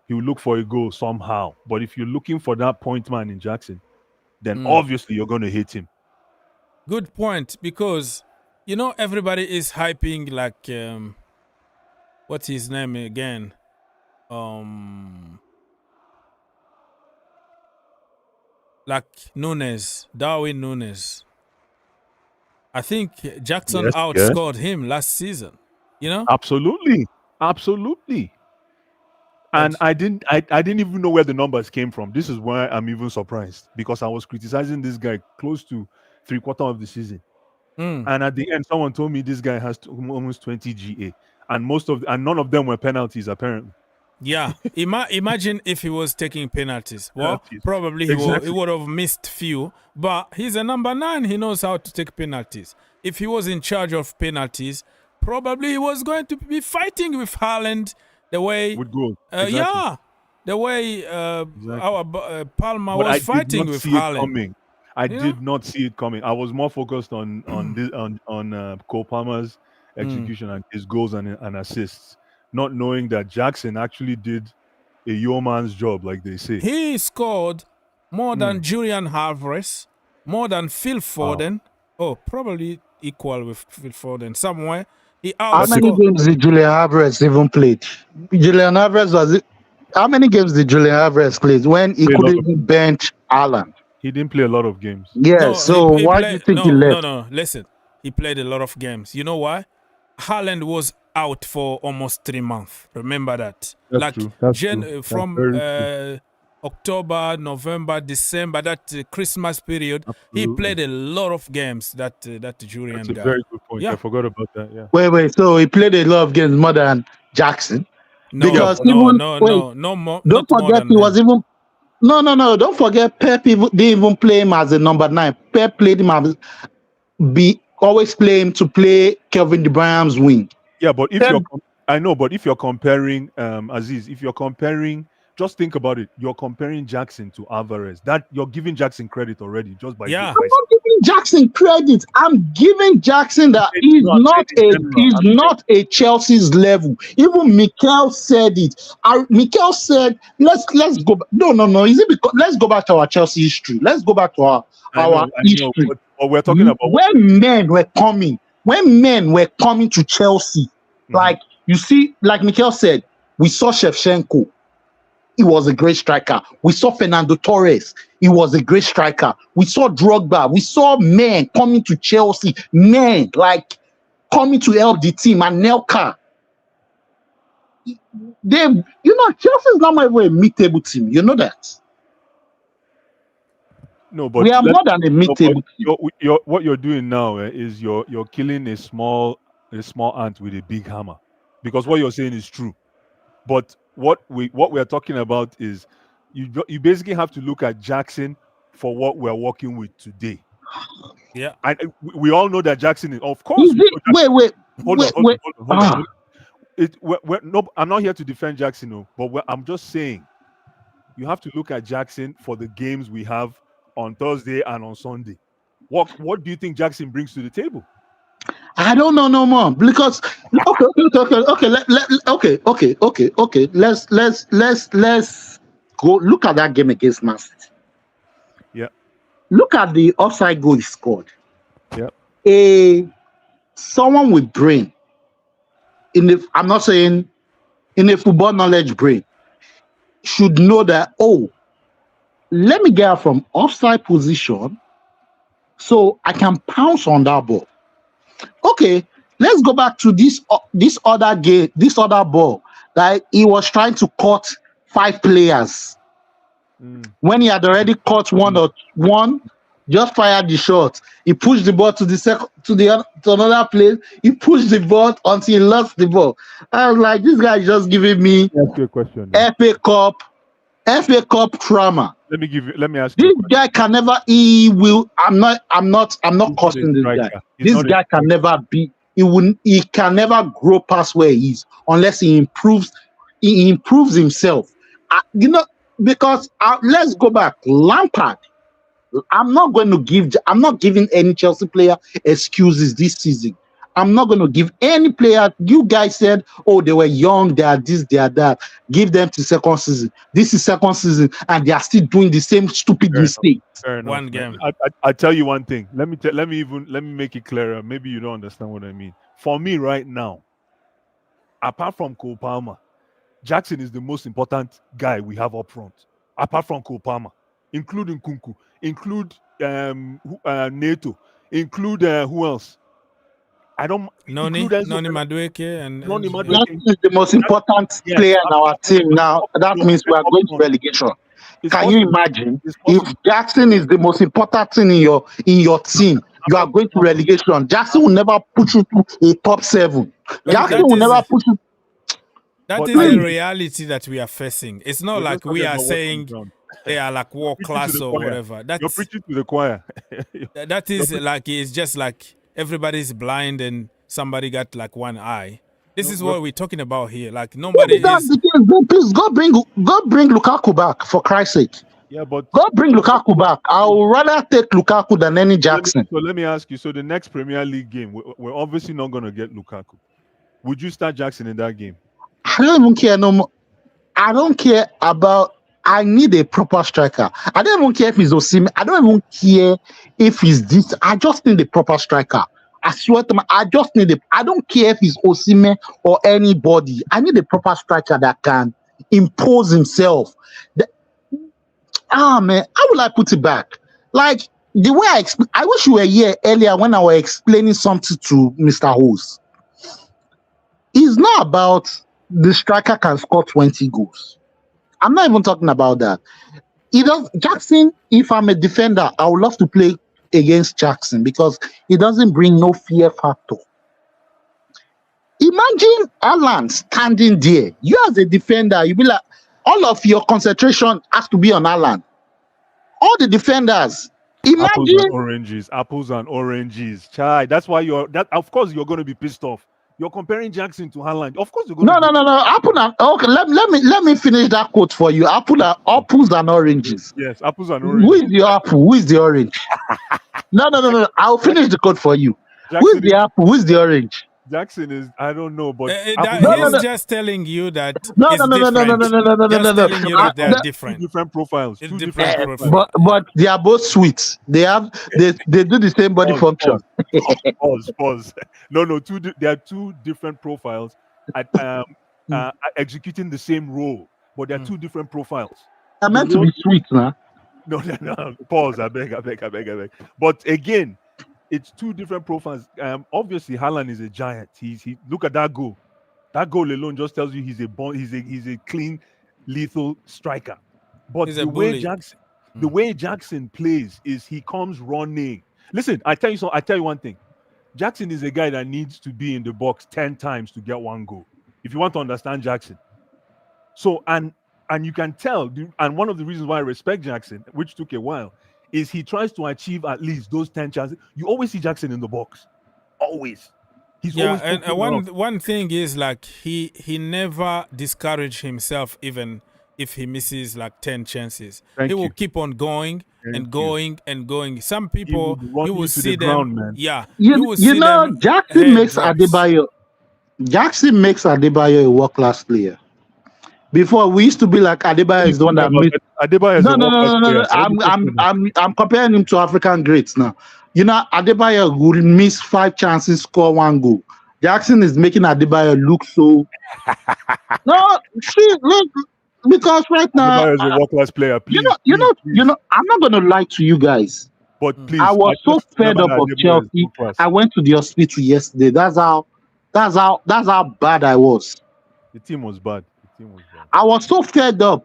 he will look for a goal somehow. But if you're looking for that point man in Jackson, then obviously you're going to hate him. Good point, because everybody is hyping like what's his name again? Like Darwin Núñez. I think Jackson outscored him last season. Absolutely. And I didn't even know where the numbers came from. This is why I'm even surprised, because I was criticizing this guy close to 3/4 of the season. And at the end, someone told me this guy has almost 20 GA, and none of them were penalties apparently. Yeah, imagine if he was taking penalties. Well, probably he would have missed few, but he's a number 9. He knows how to take penalties. If he was in charge of penalties, probably he was going to be fighting with Haaland the way... With goal. The way our Palmer was fighting with Haaland. I did not see it coming. I was more focused on Cole Palmer's execution and his goals and assists, not knowing that Jackson actually did a yeoman's job, like they say. He scored more than Julian Alvarez, more than Phil Foden. Oh, probably equal with Phil Foden somewhere. How many games did Julian Alvarez even play? How many games did Julian Alvarez play when he couldn't even bench Haaland? He didn't play a lot of games. Yeah, why do you think he left? No, listen. He played a lot of games. You know why? Haaland was out for almost 3 months. Remember that. That's true. From October, November, December, that Christmas period, he Absolutely. played a lot of games. That Julian That's a guy. very good point. Yeah. I forgot about that. Yeah. Wait. So he played a lot of games more than Jackson. No, Because no, even no, wait, no, no more. don't Not more forget than he was him. even no. Don't forget Pep didn't even play him as a number 9. Pep played him as always play him to play Kevin De Bruyne's wing. Yeah, but if Pep, you're, I know, but if you're comparing, Aziz, if you're comparing, just think about it. You're comparing Jackson to Alvarez. That you're giving Jackson credit already, just by Yeah. I'm not giving Jackson credit. I'm giving Jackson that he's not a Chelsea's level. Even Mikel said it. Mikel said, let's go. No. Is it because let's go back to our Chelsea history? Let's go back to our history. But we're talking about when men were coming to Chelsea. Like you see, like Mikel said, we saw Shevchenko. He was a great striker. We saw Fernando Torres. He was a great striker. We saw Drogba. We saw men coming to Chelsea. Men like coming to help the team. And Nelka. Chelsea's not even a mid-table team. You know that. No, but we are more than a mid-table team. What you're doing now is you're killing a small ant with a big hammer, because what you're saying is true. But what we are talking about is you basically have to look at Jackson for what we're working with today. Yeah, and we all know that Jackson is, of course. Wait. Hold on. No, I'm not here to defend Jackson, but I'm just saying you have to look at Jackson for the games we have on Thursday and on Sunday. What do you think Jackson brings to the table? I don't know no more, because okay. Let's go look at that game against Man City. Yeah. Look at the offside goal he scored. Yeah. Someone with brain I'm not saying in a football knowledge brain should know that, let me get from offside position so I can pounce on that ball. Okay, let's go back to this other game, this other ball that he was trying to cut 5 players. When he had already caught one, just fired the shot. He pushed the ball to another place. He pushed the ball until he lost the ball. I was like, this guy is just giving me a question. FA Cup trauma. Let me ask you. This guy can never. He will. I'm not cursing this guy. This guy can never be. He can never grow past where he is unless he improves. He improves himself. Because let's go back. Lampard. I'm not giving any Chelsea player excuses this season. I'm not going to give any player. You guys said, they were young, they are this, they are that. Give them to second season. This is second season, and they are still doing the same stupid mistake. One game. I tell you one thing. Let me make it clearer. Maybe you don't understand what I mean. For me, right now, apart from Cole Palmer, Jackson is the most important guy we have up front. Apart from Cole Palmer, including Kunku, include Neto, include who else? I don't. Noni Madueke and Noni Madueke is the most important player in our team now. That means we are going to relegation. Can you imagine if Jackson is the most important thing in your team? You are going to relegation. Jackson will never put you to a top 7. Jackson will never put you. That is the reality that we are facing. It's not like we are saying they are like world class or whatever. You're preaching to the choir. That is like, it's just like everybody's blind and somebody got like one eye. This is what we're talking about here. Like nobody is. Please go bring Lukaku back, for Christ's sake. Yeah, but go bring Lukaku back. I would rather take Lukaku than any Jackson. So let me ask you. So the next Premier League game, we're obviously not going to get Lukaku. Would you start Jackson in that game? I don't even care no more. I don't care about. I need a proper striker. I don't even care if he's Osimhen. I don't even care if he's this. I just need a proper striker. I swear to my, I just need I don't care if he's Osimhen or anybody. I need a proper striker that can impose himself. Man, how will I put it back? Like the way I wish you were here earlier when I was explaining something to Mr. Hose. It's not about the striker can score 20 goals. I'm not even talking about that. Jackson, if I'm a defender, I would love to play against Jackson because he doesn't bring no fear factor. Imagine Alan standing there. You as a defender, you be like, all of your concentration has to be on Alan. All the defenders. Imagine Apples and oranges. Chai, that's why of course you're going to be pissed off. You're comparing Jackson to Haaland. Of course you're going to No. Okay, let me finish that quote for you. Apples and oranges. Yes, apples and oranges. Who is the apple? Who is the orange? No. I'll finish the quote for you. Who is the apple? Who is the orange? Jackson is, I don't know, but he's just telling you that it's different. Telling you that they're different. Different profiles. Two different profiles. But they are both sweet. They do the same body function. Pause. No. They are two different profiles at executing the same role, but they're two different profiles. They're meant to be sweet, man. No. Pause. I beg. But again, it's two different profiles. Obviously, Haaland is a giant. He look at that goal. That goal alone just tells you he's a clean, lethal striker. But the way Jackson plays is he comes running. Listen, I tell you one thing. Jackson is a guy that needs to be in the box 10 times to get one goal. If you want to understand Jackson. So and you can tell, and one of the reasons why I respect Jackson, which took a while, is he tries to achieve at least those 10 chances. You always see Jackson in the box. Always. He's always and one thing is like he never discouraged himself even if he misses like 10 chances. He will keep on going and going. Some people you will see them. Man. Yeah. You know, Jackson makes Adebayo a world-class player. Before we used to be like Adebayo is the one that made. Adebayo is no. I'm comparing him to African greats now. You know, Adebayo would miss 5 chances, score 1 goal. Jackson is making Adebayo look so. No, see, look, because right now Adebayo is a world-class player. Please, you know. I'm not gonna lie to you guys. But please, I was so fed up of Chelsea. I went to the hospital yesterday. That's how bad I was. The team was bad. I was so fed up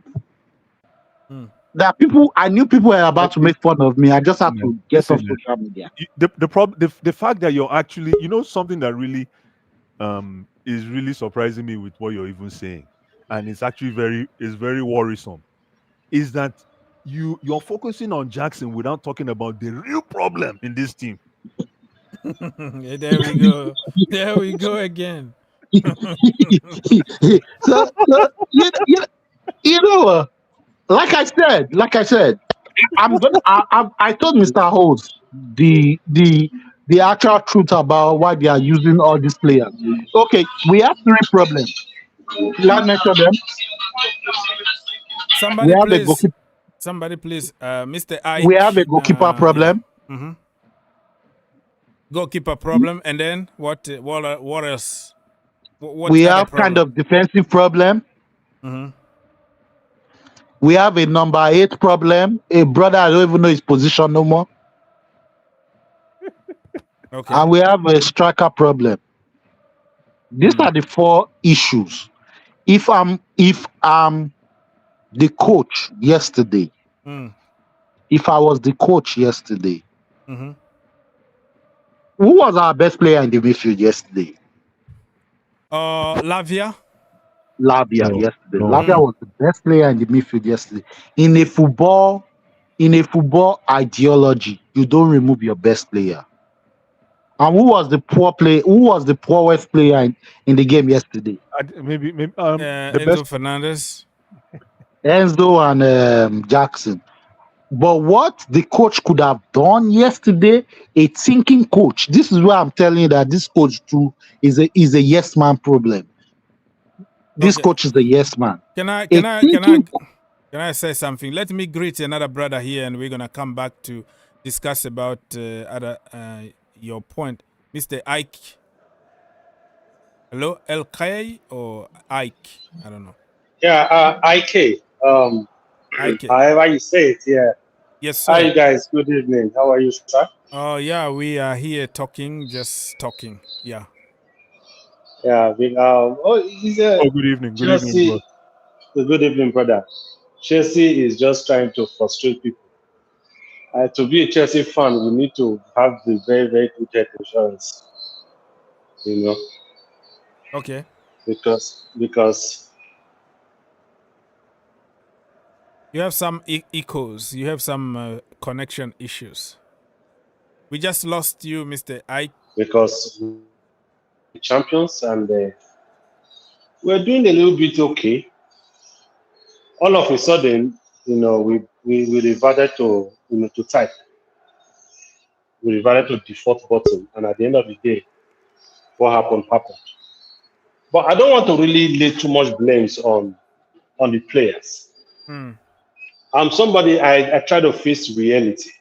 that I knew people were about to make fun of me. I just had to get off social media. The fact that you're actually, something that really is really surprising me with what you're even saying, and it's actually very worrisome, is that you're focusing on Jackson without talking about the real problem in this team. There we go again. so you know, like I said, I told Mr. Holtz the actual truth about why they are using all these players. Okay, we have 3 problems. Let's mention them. Somebody please, Mr. Ike. We have a goalkeeper problem. Yeah. Mm-hmm. Goalkeeper problem, and then what else? We have kind of defensive problem. Mm-hmm. We have a number 8 problem. A brother I don't even know his position no more. Okay. And we have a striker problem. These are the 4 issues. If I'm the coach yesterday, if I was the coach yesterday, who was our best player in the midfield yesterday? Lavia yesterday. Lavia was the best player in the midfield yesterday. In a football ideology, you don't remove your best player. And who was the poorest player in the game yesterday? Maybe Enzo Fernandez. Enzo and Jackson. But what the coach could have done yesterday, a thinking coach. This is why I'm telling you that this coach too is a yes man problem. This coach is a yes man. Can I say something? Let me greet another brother here, and we're gonna come back to discuss about your point, Mr. Ike. Hello, LK or Ike? I don't know. Yeah, IK. Ike. However you say it, yeah. Yes, sir. Hi, guys. Good evening. How are you, sir? Oh, yeah, we are here just talking. Yeah. Yeah. Good evening. Good evening, bro. Good evening, brother. Chelsea is just trying to frustrate people. To be a Chelsea fan, we need to have the very, very good health insurance. You know, Okay. because You have some echoes. You have some connection issues. We just lost you, Mr. Ike. because we're champions and we're doing a little bit okay. All of a sudden, we reverted to to type. We reverted to default button, and at the end of the day, what happened. But I don't want to really lay too much blames on the players. I'm somebody I try to face reality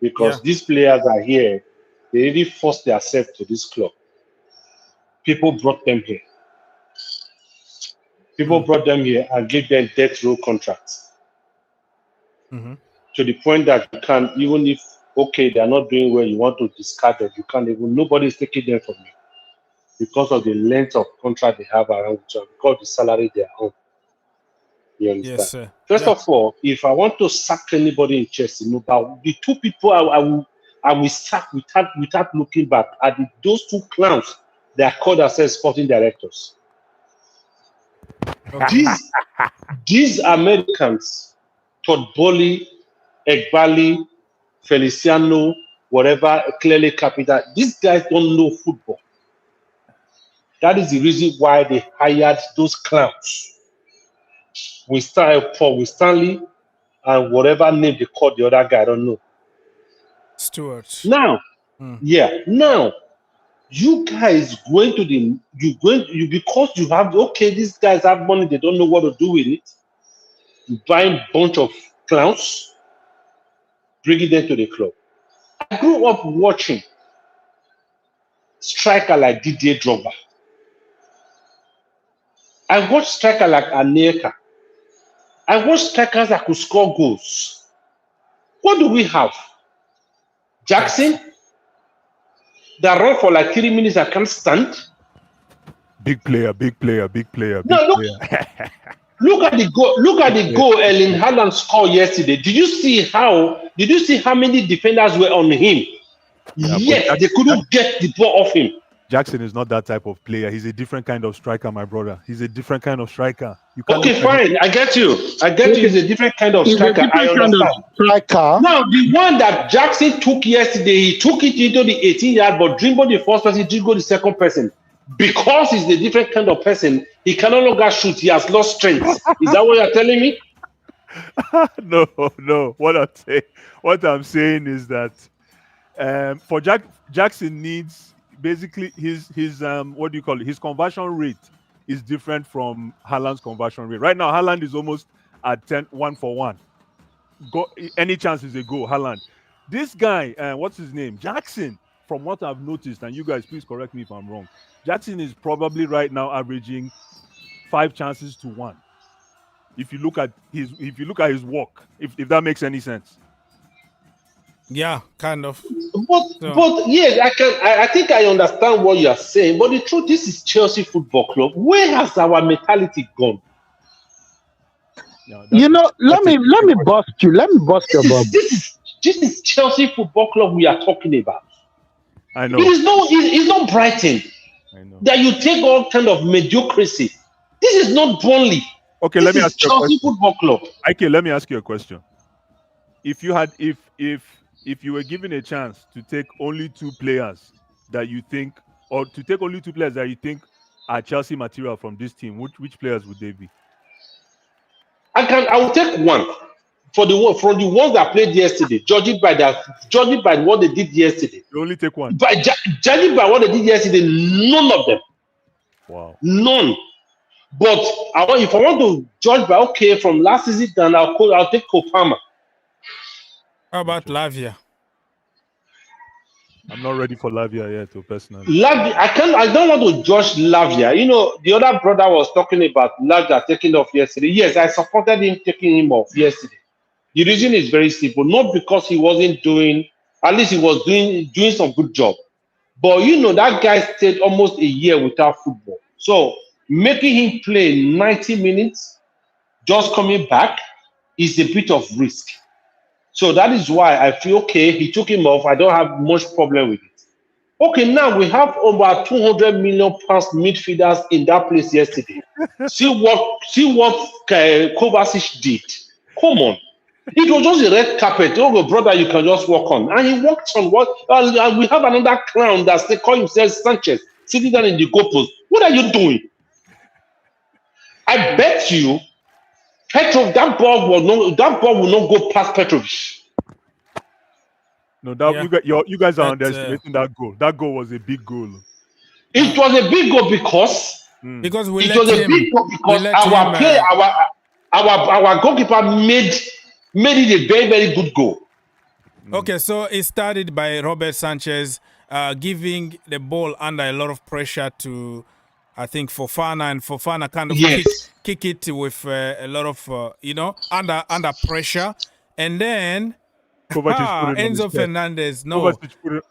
because these players are here. They really forced themselves to this club. People brought them here. People brought them here and gave them death row contracts. To the point that you can't, even if they are not doing well, you want to discard them. You can't even. Nobody is taking them from you because of the length of contract they have around you, because of the salary they are on. You understand? Yes, sir. First of all, if I want to sack anybody in Chelsea, but the two people I will sack without looking back are those two clowns that are called themselves sporting directors. Okay. These Americans, Todd Bowley, Egbali, Feliciano, whatever, clearly capital, these guys don't know football. That is the reason why they hired those clowns. We started Paul Stanley and whatever name they called the other guy, I don't know. Stewart. Now, now you guys going to because you have these guys have money, they don't know what to do with it. You buying a bunch of clowns, bringing them to the club. I grew up watching striker like Didier Drogba. I watched striker like Anelka. I watched strikers that could score goals. What do we have? Jackson that run for like 3 minutes and can't stand. Big player. No, look at the goal. Look at the goal Erling Haaland scored yesterday. Did you see how many defenders were on him? Yes, they couldn't get the ball off him. Jackson is not that type of player. He's a different kind of striker, my brother. He's a different kind of striker. Okay, fine. I get you. He's a different kind of striker. I understand. Now, the one that Jackson took yesterday, he took it into the 18-yard, but Dreamboat the first person, Jingo the second person. Because he's a different kind of person, he can no longer shoot. He has lost strength. Is that what you're telling me? No. What I'm saying is that for Jackson needs basically his what do you call it? His conversion rate is different from Haaland's conversion rate. Right now, Haaland is almost at 1-for-1. Any chance is a goal, Haaland. This guy, what's his name? Jackson, from what I've noticed, and you guys please correct me if I'm wrong, Jackson is probably right now averaging 5 chances to 1. If you look at his work, if that makes any sense. Yeah, kind of. But yes, I think I understand what you are saying. But the truth, this is Chelsea Football Club. Where has our mentality gone? Let me bust you. Let me bust your bubble. This is Chelsea Football Club we are talking about. I know. It's not Brighton. I know. That you take all kind of mediocrity. This is not Burnley. Okay, let me ask you a Chelsea question. Football Club. Okay, let me ask you a question. If you were given a chance to take only 2 players that you think, or to take only 2 players that you think are Chelsea material from this team, which players would they be? I will take one from the ones that played yesterday. Judging by what they did yesterday. You only take one. Judging by what they did yesterday, none of them. Wow. None. But if I want to judge by from last season, then I'll take Kopama. How about Lavia? I'm not ready for Lavia yet, personally. Lavia, I don't want to judge Lavia. The other brother was talking about Lavia taking off yesterday. Yes, I supported him taking him off yesterday. The reason is very simple. Not because he wasn't doing, at least he was doing some good job. But that guy stayed almost a year without football. So making him play 90 minutes just coming back is a bit of risk. So that is why I feel, okay, he took him off. I don't have much problem with it. Okay, now we have over 200 million pounds midfielders in that place yesterday. see what Kovacic did. Come on. It was just a red carpet. Oh, brother, you can just walk on. And he walked on what? And we have another clown that's calling himself Sanchez, sitting down in the goalpost. What are you doing? I bet you Petrov, that ball will not go past Petrovic. No, that Yeah. you guys are underestimating that goal. That goal was a big goal. It was a big goal because we it let was a him. big goal we because let our him, player, our goalkeeper made it a very, very good goal. Okay, so it started by Robert Sanchez giving the ball under a lot of pressure to, I think, Fofana, and Fofana kind of Yes. kick it with a lot of, under pressure. And then Enzo Fernandez. No,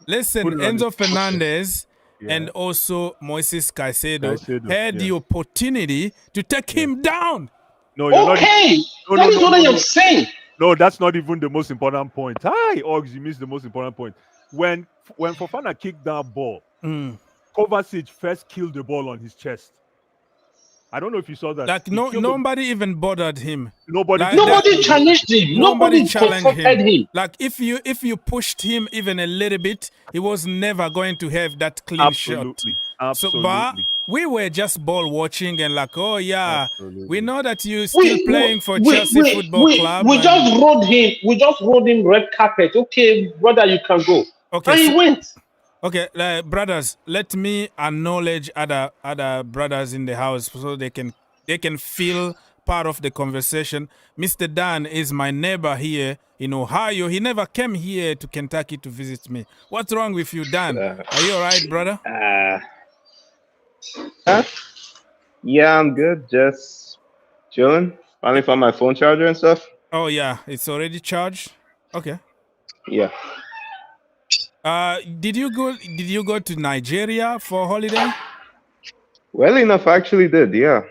listen, Enzo Fernandez and also Moises Caicedo had the opportunity to take him down. No, you're okay. That is what I am saying. No, that's not even the most important point. Hi, Oggs, you missed the most important point. When Fofana kicked that ball, Kovacic first killed the ball on his chest. I don't know if you saw that. Like nobody even bothered him. Nobody challenged him. Nobody challenged him. Like if you pushed him even a little bit, he was never going to have that clean shot. Absolutely. So, but we were just ball watching and like, oh yeah, we know that you're still playing for Chelsea Football Club. We just rode him. We just rode him red carpet. Okay, brother, you can go. Okay, and he went. Okay, brothers, let me acknowledge other brothers in the house so they can feel part of the conversation. Mr. Dan is my neighbor here in Ohio. He never came here to Kentucky to visit me. What's wrong with you, Dan? Are you all right, brother? Yeah, I'm good. Just chilling. Finally found my phone charger and stuff. Oh yeah, it's already charged. Okay. Yeah. Did you go to Nigeria for holiday? Well enough, I actually did. Yeah.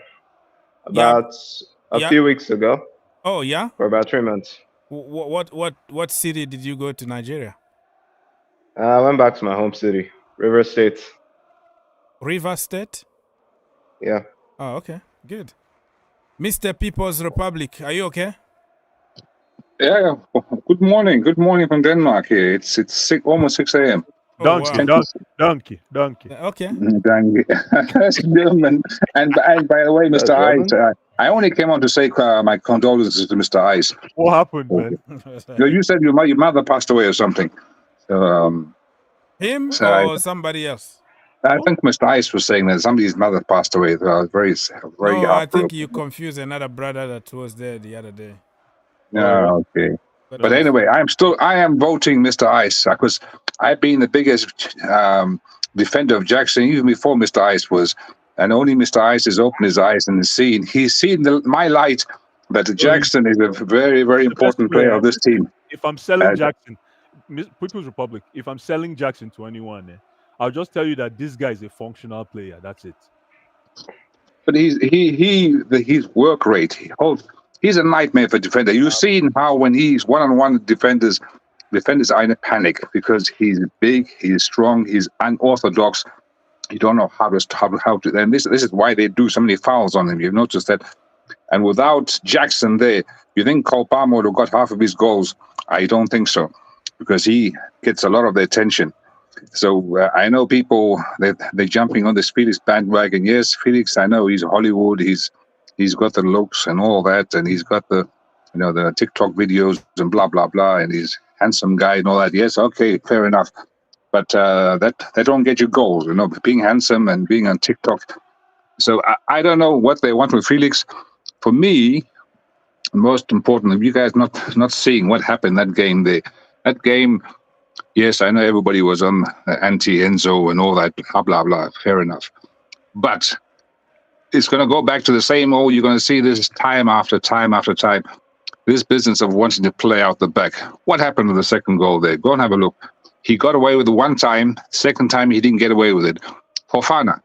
About a few weeks ago. Oh yeah. For about 3 months. What city did you go to Nigeria? I went back to my home city, River State. River State? Yeah. Oh, okay. Good. Mr. People's Republic, are you okay? Yeah. Good morning. Good morning from Denmark here. It's almost 6 a.m. Donkey. Okay. Donkey. and by the way, Mr. Ice, I only came on to say my condolences to Mr. Ice. What happened, man? You said your mother passed away or something. Him or somebody else? I think Mr. Ice was saying that somebody's mother passed away. Very No, I think you confused another brother that was there the other day. No, okay. But anyway, I am voting Mr. Ice because I've been the biggest defender of Jackson even before Mr. Ice was, and only Mr. Ice has opened his eyes and he's seen my light that Jackson is a very, very important player of this team. If I'm selling Jackson, People's Republic, if I'm selling Jackson to anyone, I'll just tell you that this guy is a functional player. That's it. But his work rate, he's a nightmare for defender. You've seen how when he's one-on-one defenders are in a panic because he's big, he's strong, he's unorthodox. You don't know how to. And this is why they do so many fouls on him. You've noticed that. And without Jackson there, you think Cole Palmer would have got half of his goals? I don't think so, because he gets a lot of the attention. So I know people they're jumping on this Felix bandwagon. Yes, Felix, I know he's Hollywood. He's got the looks and all that, and he's got the the TikTok videos and blah blah blah, and he's handsome guy and all that. Yes, okay, fair enough. But that don't get you goals, being handsome and being on TikTok. So I don't know what they want with Felix. For me, most important, if you guys not seeing what happened that game there, that game. Yes, I know everybody was on anti-Enzo and all that, blah, blah, blah. Fair enough. But it's going to go back to the same old, you're going to see this time after time after time, this business of wanting to play out the back. What happened to the second goal there? Go and have a look. He got away with it one time. Second time, he didn't get away with it. Fofana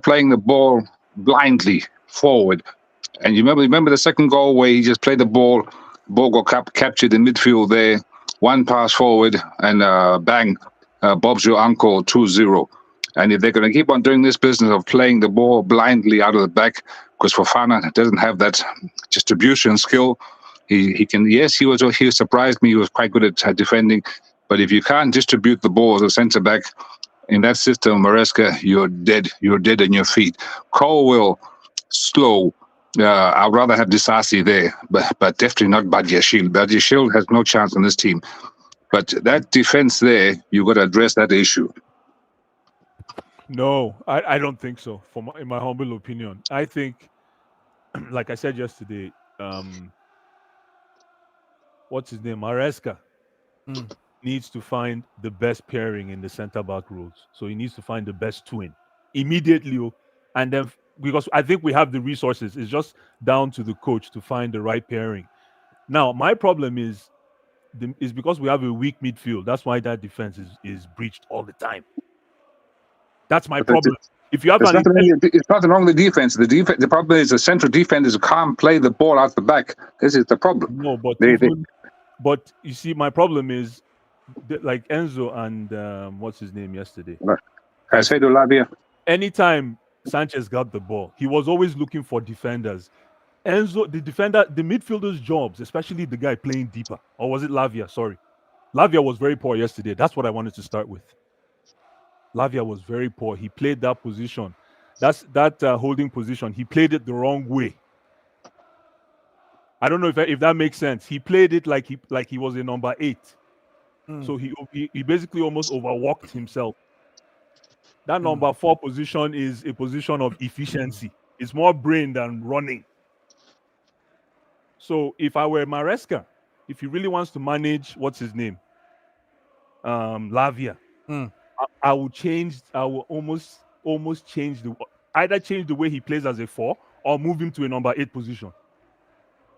playing the ball blindly forward. And you remember the second goal where he just played the ball got captured in midfield there, one pass forward, and bang, Bob's your uncle, 2-0. And if they're going to keep on doing this business of playing the ball blindly out of the back, because Fofana doesn't have that distribution skill, he can. Yes, he surprised me. He was quite good at defending, but if you can't distribute the ball as a centre back in that system, Maresca, you're dead. You're dead on your feet. Colwill, slow. I'd rather have Disasi there, but definitely not Badiashile. Badiashile has no chance on this team. But that defense there, you got to address that issue. No, I don't think so. In my humble opinion, I think, like I said yesterday, what's his name, Maresca, needs to find the best pairing in the centre back roles. So he needs to find the best twin immediately, and then. Because I think we have the resources. It's just down to the coach to find the right pairing. Now, my problem is because we have a weak midfield. That's why that defense is breached all the time. That's my problem. If you have it's nothing wrong with the defense. The problem is the central defenders can't play the ball out the back. This is the problem. No, but but you see, my problem is like Enzo and what's his name yesterday? Caicedo, Lavia. Anytime Sanchez got the ball, he was always looking for defenders. Enzo, the midfielder's jobs, especially the guy playing deeper, or was it Lavia? Sorry, Lavia was very poor yesterday. That's what I wanted to start with. Lavia was very poor. He played that position. That holding position. He played it the wrong way. I don't know if that makes sense. He played it like he was a number 8. So he basically almost overworked himself. That number 4 position is a position of efficiency. It's more brain than running. So if I were Maresca, if he really wants to manage, what's his name? Lavia. I will almost change either change the way he plays as a 4 or move him to a number 8 position.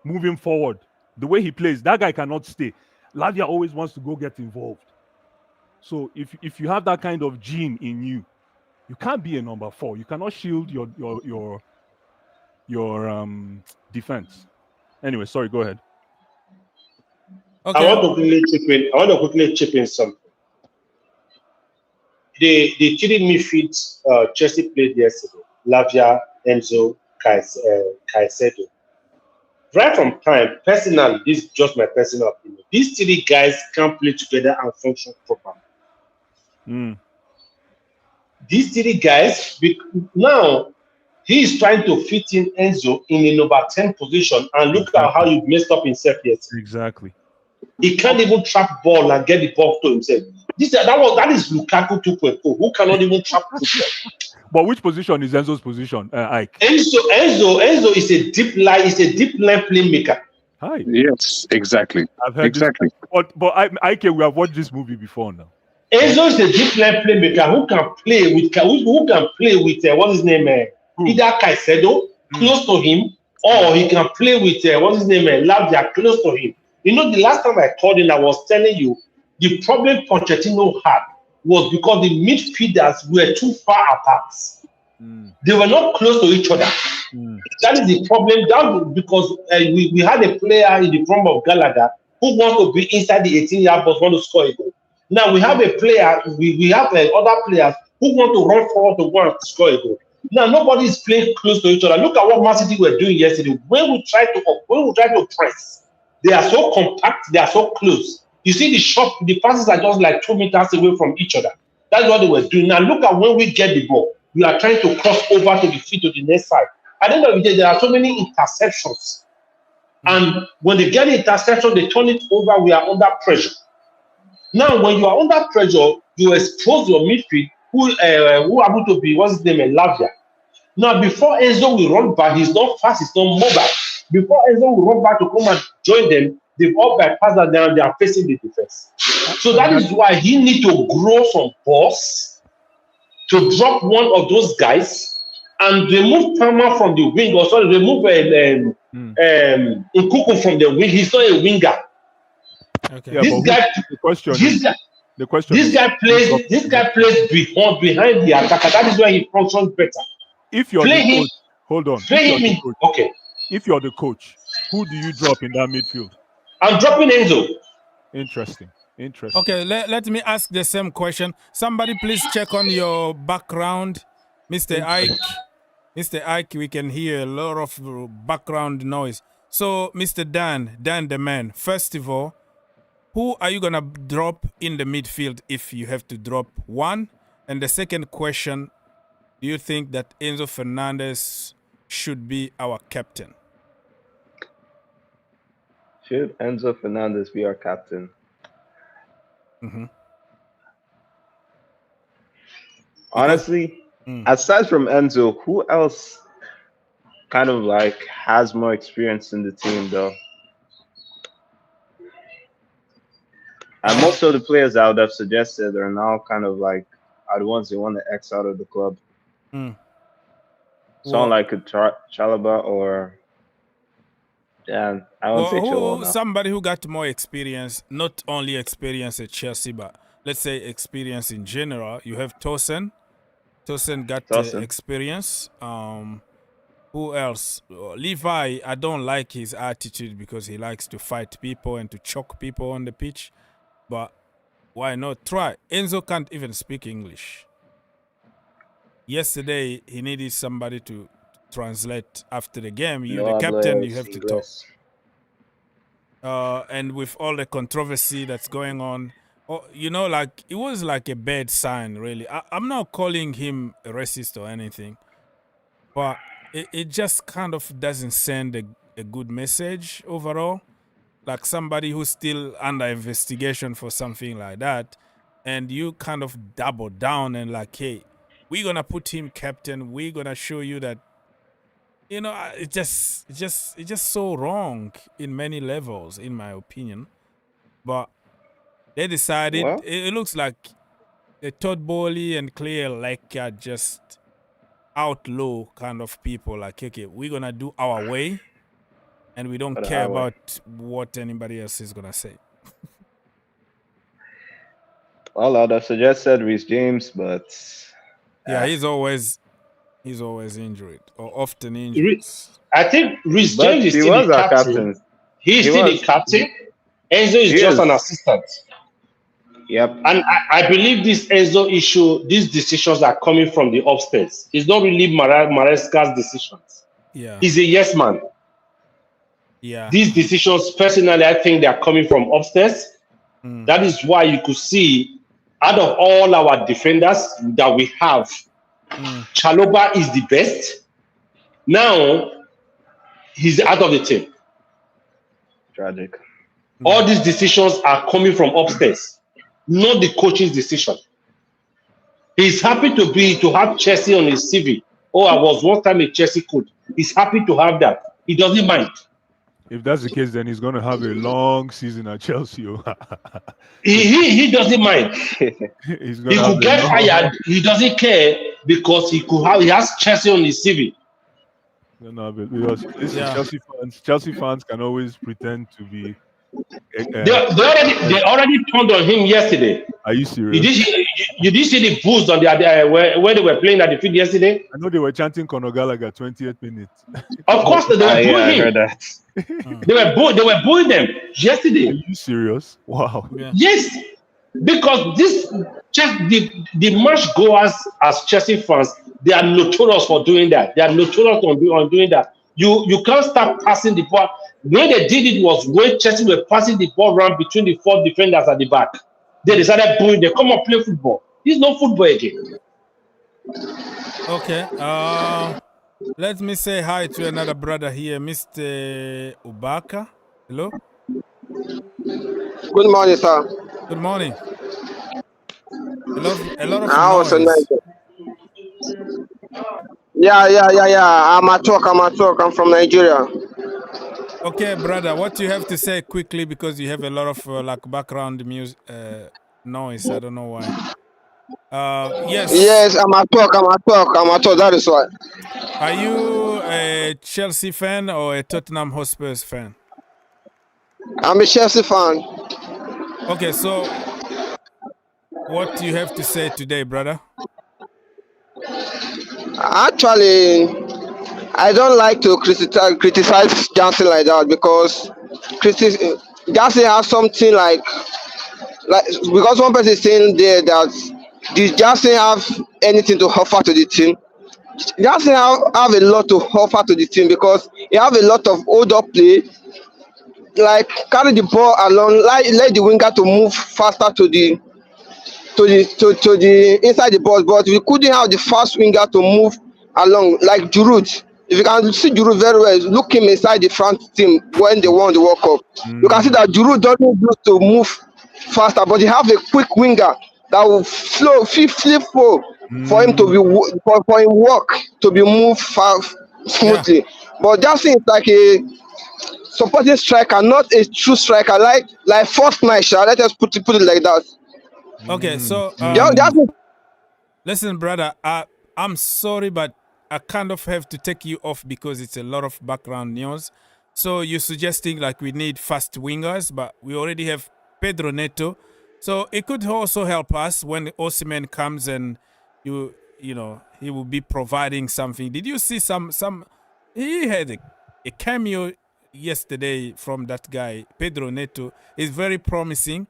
Move him forward. The way he plays, that guy cannot stay. Lavia always wants to go get involved. So if you have that kind of gene in you, you can't be a number 4. You cannot shield your defense. Anyway, sorry, go ahead. Okay. I want to quickly chip in something. The three midfield Chelsea played yesterday: Lavia, Enzo, Caicedo. Right from time, personally, this is just my personal opinion. These 3 guys can't play together and function properly. These 3 guys, now he is trying to fit in Enzo in a number 10 position, and look at how he messed up himself yesterday. Exactly. He can't even trap ball and get the ball to himself. That is Lukaku 2.0, who cannot even trap football. But which position is Enzo's position, Ike? Enzo is a deep line. Is a deep line playmaker. Hi. Yes, exactly. I've heard exactly. But Ike, we have watched this movie before now. Enzo is a deep line playmaker who can play with what's his name? Either Caicedo close to him, or he can play with what's his name? Lavia close to him. You know, the last time I called in, I was telling you the problem Pochettino had was because the midfielders were too far apart. They were not close to each other. That is the problem. That was because we had a player in the form of Gallagher who wants to be inside the 18-yard box, want to score a goal. Now we have a player, we have other players who want to run forward to go and score a goal. Now nobody is playing close to each other. Look at what Man City were doing yesterday. When we try to press, they are so compact, they are so close. You see the passes are just like 2 meters away from each other. That's what they were doing. Now look at when we get the ball, we are trying to cross over to the field to the next side. At the end of the day, there are so many interceptions. And when they get the interception, they turn it over, we are under pressure. Now, when you are under pressure, you expose your midfield, who happen to be, what's his name, Lavia. Now, before Enzo will run back, he's not fast, he's not mobile. Before Enzo will run back to come and join them, they've all bypassed that down, they are facing the defense. So that is why he needs to grow some balls to drop one of those guys and remove Palmer from the wing, or sorry, remove Nkuku from the wing. He's not a winger. Okay. Yeah, this guy plays behind the attacker. That is why he functions better. If you're play him, coach, hold on. Play him in, okay. if you're the coach, who do you drop in that midfield? I'm dropping Enzo. Interesting. Okay, let me ask the same question. Somebody please check on your background, Mr. Ike. Mr. Ike, we can hear a lot of background noise. So, Mr. Dan the man, first of all, who are you going to drop in the midfield if you have to drop one? And the second question, do you think that Enzo Fernandez should be our captain? Should Enzo Fernandez be our captain? Mm-hmm. Honestly, aside from Enzo, who else kind of like has more experience in the team though? And most of the players I would have suggested are now kind of like are the ones they want to X out of the club. Someone like a Chalaba or I won't say Chilwell now. Somebody who got more experience, not only experience at Chelsea, but let's say experience in general. You have Tosin. Tosin got experience. Who else? Levi, I don't like his attitude because he likes to fight people and to choke people on the pitch. But why not try? Enzo can't even speak English. Yesterday, he needed somebody to translate after the game. You, the captain, you have to talk. And with all the controversy that's going on, you know, like it was like a bad sign, really. I'm not calling him a racist or anything, but it just kind of doesn't send a good message overall. Like somebody who's still under investigation for something like that, and you kind of double down and like, hey, we're gonna put him captain. We're gonna show you that, you know, it's just so wrong in many levels, in my opinion. But they decided it looks like Todd Bowley and Claire like just outlaw kind of people. Like, okay, we're gonna do our way, and we don't care about what anybody else is gonna say. Well, I'd have suggested Reece James, but yeah, he's always injured or often injured. I think Reece James is still the captain. He's still the captain. Enzo is just an assistant. Yep. And I believe this Enzo issue, these decisions are coming from the upstairs. It's not really Maresca's decisions. Yeah. He's a yes man. Yeah. These decisions, personally, I think they are coming from upstairs. That is why you could see, out of all our defenders that we have, Chalobah is the best. Now, he's out of the team. Tragic. All these decisions are coming from upstairs, not the coach's decision. He's happy to have Chelsea on his CV. Oh, I was one time a Chelsea coach. He's happy to have that. He doesn't mind. If that's the case, then he's going to have a long season at Chelsea. he doesn't mind. He could get fired. He doesn't care because he has Chelsea on his CV. No, because Chelsea fans can always pretend to be. They already turned on him yesterday. Are you serious? You did see the boost on where they were playing at the field yesterday? I know they were chanting Conor Gallagher 20th minute. Of course, they were booing him. I heard that. They were booing them yesterday. Are you serious? Wow. Yeah. Yes, because the match goers as Chelsea fans, they are notorious for doing that. They are notorious on doing that. You can't start passing the ball. When they did it was when Chelsea were passing the ball around between the 4 defenders at the back. They decided booing. They come and play football. It's not football again. Okay. Let me say hi to another brother here, Mr. Ubaka. Hello. Good morning, sir. Good morning. A lot of noise. Yeah. I'm at work. I'm from Nigeria. Okay, brother. What do you have to say quickly, because you have a lot of like background music noise. I don't know why. Yes. Yes, I'm at work. That is why. Are you a Chelsea fan or a Tottenham Hotspur fan? I'm a Chelsea fan. Okay, so what do you have to say today, brother? Actually, I don't like to criticize Johnson like that because Johnson has something like because one person is saying there that did Johnson have anything to offer to the team? Johnson have a lot to offer to the team because he have a lot of hold up play, like carry the ball along, like let the winger to move faster to the inside the box, but we couldn't have the fast winger to move along like Giroud. If you can see Giroud very well, look him inside the front team when they won the World Cup. You can see that Giroud doesn't use to move faster, but he have a quick winger that will flip flow for him to be for him work to be moved fast smoothly. But that seems like a supporting striker, not a true striker, like first night. Let us put it like that. Okay, so listen, brother, I'm sorry, but I kind of have to take you off because it's a lot of background news. So you're suggesting like we need fast wingers, but we already have Pedro Neto. So it could also help us when Osimhen comes and you know he will be providing something. Did you see some? He had a cameo yesterday from that guy Pedro Neto. Is very promising.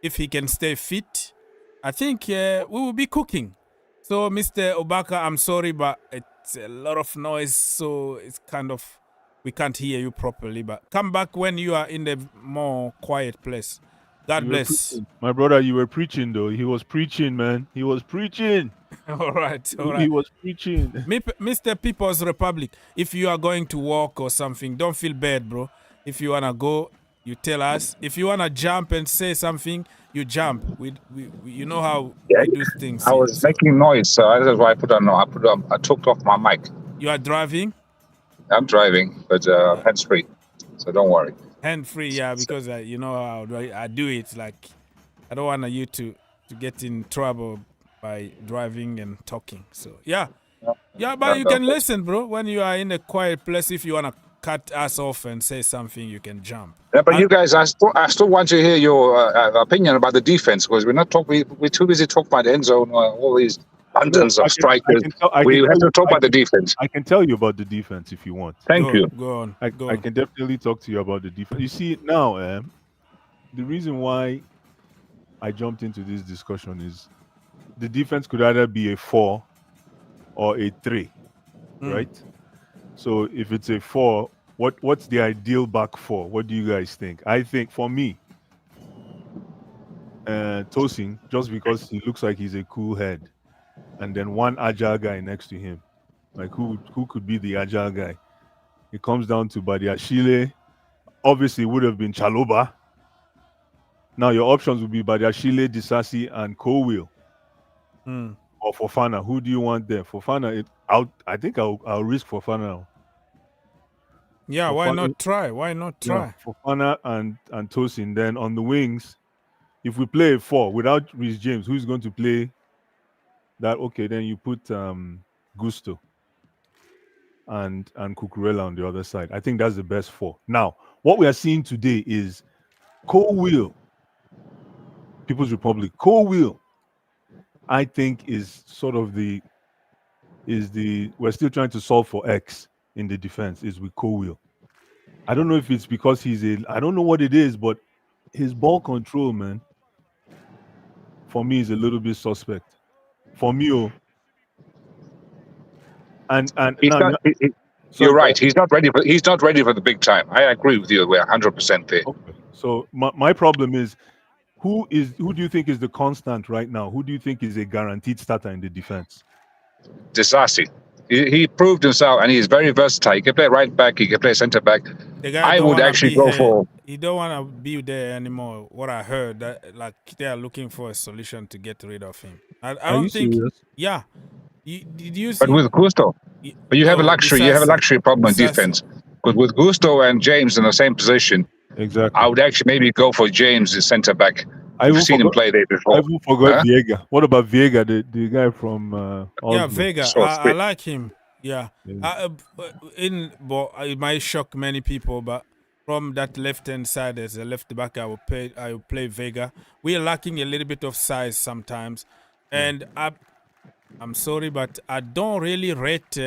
If he can stay fit, I think we will be cooking. So, Mr. Obaka, I'm sorry, but it's a lot of noise, so it's kind of, we can't hear you properly. But come back when you are in the more quiet place. God bless. My brother, you were preaching, though. He was preaching, man. He was preaching. All right. He was preaching. Mr. People's Republic, if you are going to walk or something, don't feel bad, bro. If you want to go, you tell us. If you want to jump and say something, you jump. We you know how we do things. I was making noise, so that's why I took off my mic. You are driving? I'm driving, but hands free, so don't worry. Hand free, yeah, because you know how I do it. Like I don't want you to get in trouble by driving and talking. So yeah, but you can listen, bro. When you are in a quiet place, if you wanna cut us off and say something, you can jump. Yeah, but you guys, I still want to hear your opinion about the defense because we're too busy talking about the end zone, all these abundance of strikers. We have to talk about the defense. I can tell you about the defense if you want. Thank you. Go on. I can definitely talk to you about the defense. You see, now, the reason why I jumped into this discussion is the defense could either be a 4 or a 3, right? So if it's a 4, what's the ideal back 4? What do you guys think? I think for me, Tosin, just because he looks like he's a cool head, and then one agile guy next to him. Like who could be the agile guy? It comes down to Badiashile. Obviously, it would have been Chaloba. Now your options would be Badiashile, Disasi, and Cowell. Or Fofana. Who do you want there? Fofana, I think I'll risk Fofana. Yeah, Fofana, why not try? Yeah, Fofana and Tosin. Then on the wings, if we play a 4 without Reece James, who's going to play that? Okay, then you put Gusto and Cucurella on the other side. I think that's the best 4. Now, what we are seeing today is Cowell, People's Republic. Cowell, I think, is sort of we're still trying to solve for X in the defense is with Cowell. I don't know if it's because I don't know what it is, but his ball control, man, for me is a little bit suspect. For me, you're right. He's not ready for the big time. I agree with you. We're 100% there. Okay. So my problem is, who do you think is the constant right now? Who do you think is a guaranteed starter in the defense? Disasi. He proved himself, and he's very versatile. He can play right back. He can play center back. I would actually go for. He don't want to be there anymore. What I heard, that like they are looking for a solution to get rid of him. I don't think. Serious? Yeah. Did you see? But with Gusto, but you have a luxury. You have a luxury problem on defense. Because with Gusto and James in the same position, exactly, I would actually maybe go for James as center back. I've seen him play there before. I forgot Viega. What about Viega, the guy from? Yeah, Vega. I like him. Yeah. It might shock many people, but from that left-hand side as a left back, I will play Vega. We are lacking a little bit of size sometimes, and I'm sorry, but I don't really rate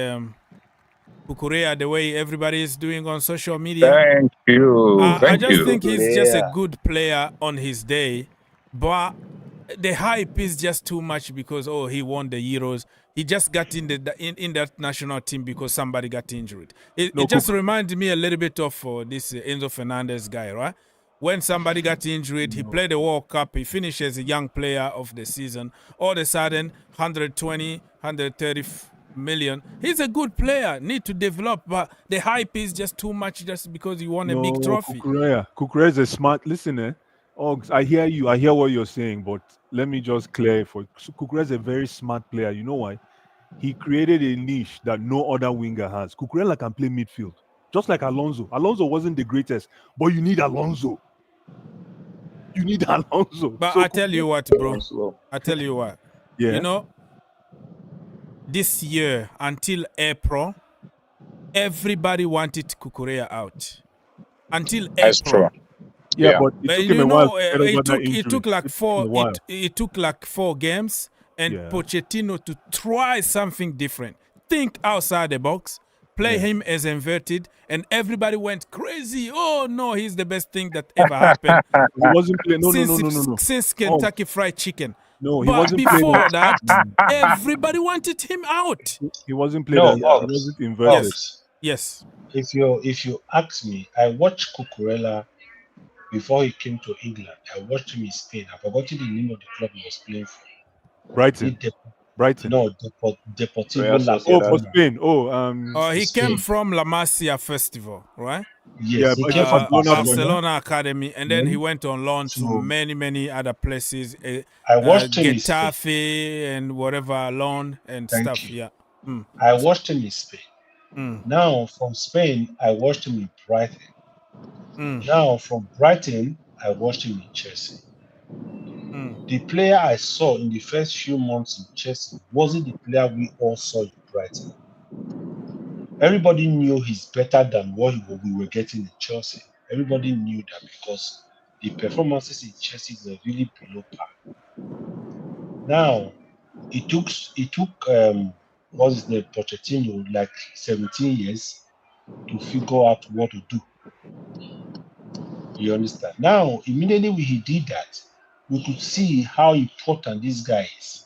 Kukurea the way everybody is doing on social media. Thank you. I Thank just you. think he's just a Kukurea. good player on his day, but the hype is just too much because he won the Euros. He just got in in that national team because somebody got injured. It just reminds me a little bit of this Enzo Fernandez guy, right? When somebody got injured, he played the World Cup, he finished as a young player of the season. All of a sudden, 120, 130 million. He's a good player, need to develop, but the hype is just too much just because he won a big trophy. Kukurea is a smart listener. Oh, I hear you. I hear what you're saying, but let me just clear it for Kukurea is a very smart player. You know why? He created a niche that no other winger has. Kukurea can play midfield, just like Alonso. Alonso wasn't the greatest, but you need Alonso. You need Alonso. But So I tell you what, bro. I tell you what. Yeah. You know, this year until April, everybody wanted Kukurea out. Until That's April. true. Yeah, but it took him a while to get over that injury. It took like 4 games and Pochettino to try something different. Think outside the box. Play him as inverted, and everybody went crazy. Oh no, he's the best thing that ever happened. He wasn't playing. No. Since Kentucky Fried Chicken. No, he but wasn't before playing. that, everybody wanted him out. He wasn't playing. No, He wasn't inverted. Yes. If you ask me, I watched Cucurella before he came to England. I watched him in Spain. I've forgotten the name of the club he was playing for. Brighton. Brighton. No, Deportivo La for Spain. He came from La Masia Festival, right? Yes, yeah, he came from Barcelona Academy, and then he went on loan to many other places. I watched him in Getafe and whatever loan and stuff. You. Yeah. I watched him in Spain. Now from Spain, I watched him in Brighton. Now from Brighton, I watched him in Chelsea. The player I saw in the first few months in Chelsea wasn't the player we all saw in Brighton. Everybody knew he's better than what we were getting in Chelsea. Everybody knew that because the performances in Chelsea were really below par. Now, it took what's his name, Pochettino, like 17 years to figure out what to do. You understand? Now, immediately he did that, we could see how important this guy is.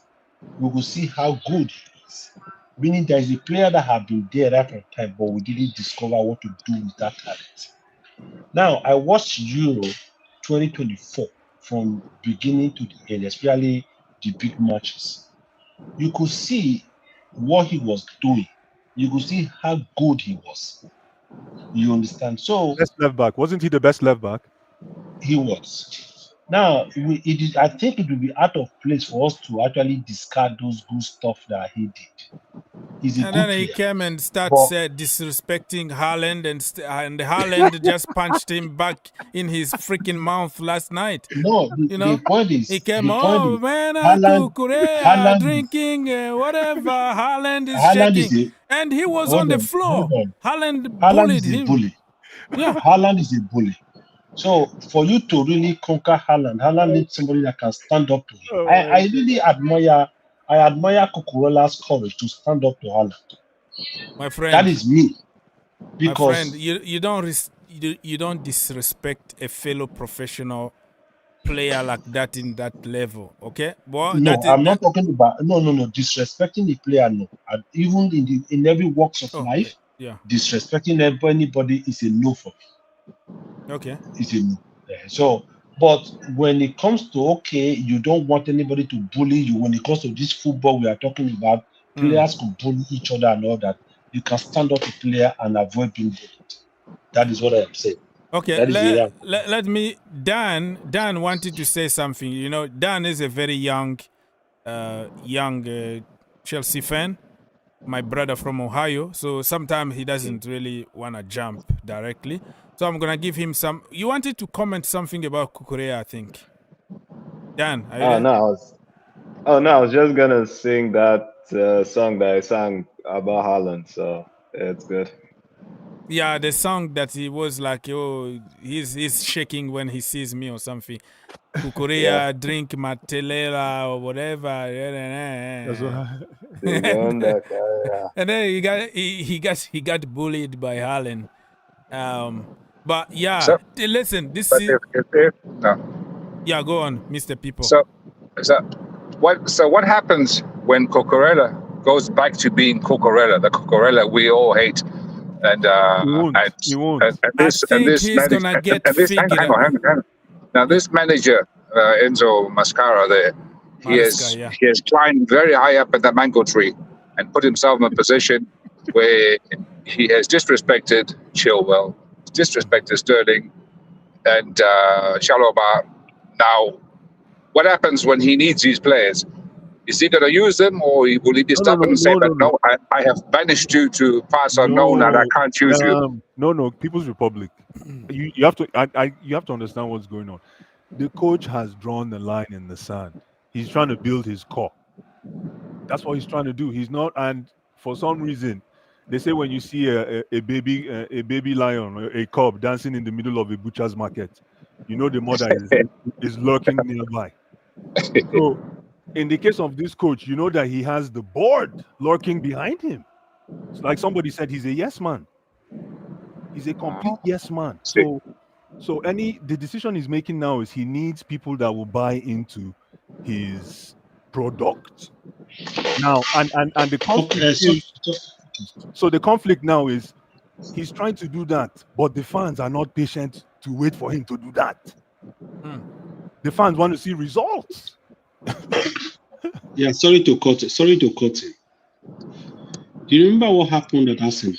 We could see how good he is. Meaning there is a player that have been there right on time, but we didn't discover what to do with that talent. Now, I watched Euro 2024 from beginning to the end, especially the big matches. You could see what he was doing. You could see how good he was. You understand? So best left back. Wasn't he the best left back? He was. Now, I think it would be out of place for us to actually discard those good stuff that he did. He's a and good then he player. came and started disrespecting Haaland, and Haaland just punched him back in his freaking mouth last night. No, the point is, he came, Haaland, Kukurea drinking, whatever. Haaland is shaking, and he was on the floor. Haaland bullied him. Bully. Yeah, Haaland is a bully. So for you to really conquer Haaland needs somebody that can stand up to him. I really admire Cucurella's courage to stand up to Haaland. My friend, that is me. Because my friend, you don't disrespect a fellow professional player like that in that level, okay? Well, I'm not talking about no disrespecting the player. No, even in every walks of life, disrespecting anybody is a no for me. Okay. It's a no. So, but when it comes to you don't want anybody to bully you. When it comes to this football we are talking about, players could bully each other and all that. You can stand up a player and avoid being bullied. That is what I am saying. Okay, let me. Dan wanted to say something. You know, Dan is a very young Chelsea fan. My brother from Ohio, so sometimes he doesn't really want to jump directly. So I'm gonna give him some. You wanted to comment something about Kukurea, I think. Dan, are you there? No, I was just gonna sing that song that I sang about Haaland, so it's good. Yeah, the song that he was like, oh, he's shaking when he sees me or something. Kukurea, Yeah, drink Matelera or whatever. That's what the one that guy. And then he got bullied by Haaland. But yeah, So, listen, this but is if no. yeah. Go on, Mr. People. So what happens when Cucurella goes back to being Cucurella, the Cucurella we all hate, and he won't. and He won't. and I this think he's gonna get and this figured hang on. Now this manager Enzo Mascara there, Maresca, he has climbed very high up in the mango tree and put himself in a position where he has disrespected Chilwell, disrespected Sterling, and Chalobah. Now, what happens when he needs these players? Is he going to use them, or will he be stubborn and say, "No, I have banished you to parts unknown, and I can't use you"? No. People's Republic. You have to. You have to understand what's going on. The coach has drawn the line in the sand. He's trying to build his core. That's what he's trying to do. He's not, and for some reason, they say when you see a baby lion, or a cub dancing in the middle of a butcher's market, you know the mother is lurking nearby. So, in the case of this coach, you know that he has the board lurking behind him. It's like somebody said, he's a yes man. He's a complete yes man. So the decision he's making now is he needs people that will buy into his product. Now, and the conflict so the conflict now is he's trying to do that, but the fans are not patient to wait for him to do that. The fans want to see results. Yeah, sorry to cut it. Do you remember what happened at Aston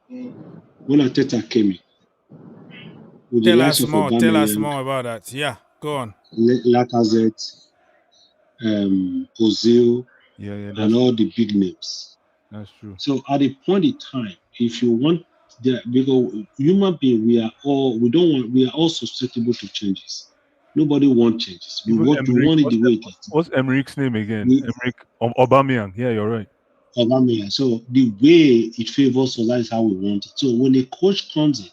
when Arteta came in? Tell us more about that. Yeah, go on. Lacazette, Ozil, and all the big names. That's true. So at a point in time, if you want because human being, we are all susceptible to changes. Nobody wants changes. We want it the way it is. What's Emmeric's name again? Emerick Aubameyang. Yeah, you're right. Aubameyang. So the way it favors us, that is how we want it. So when a coach comes in,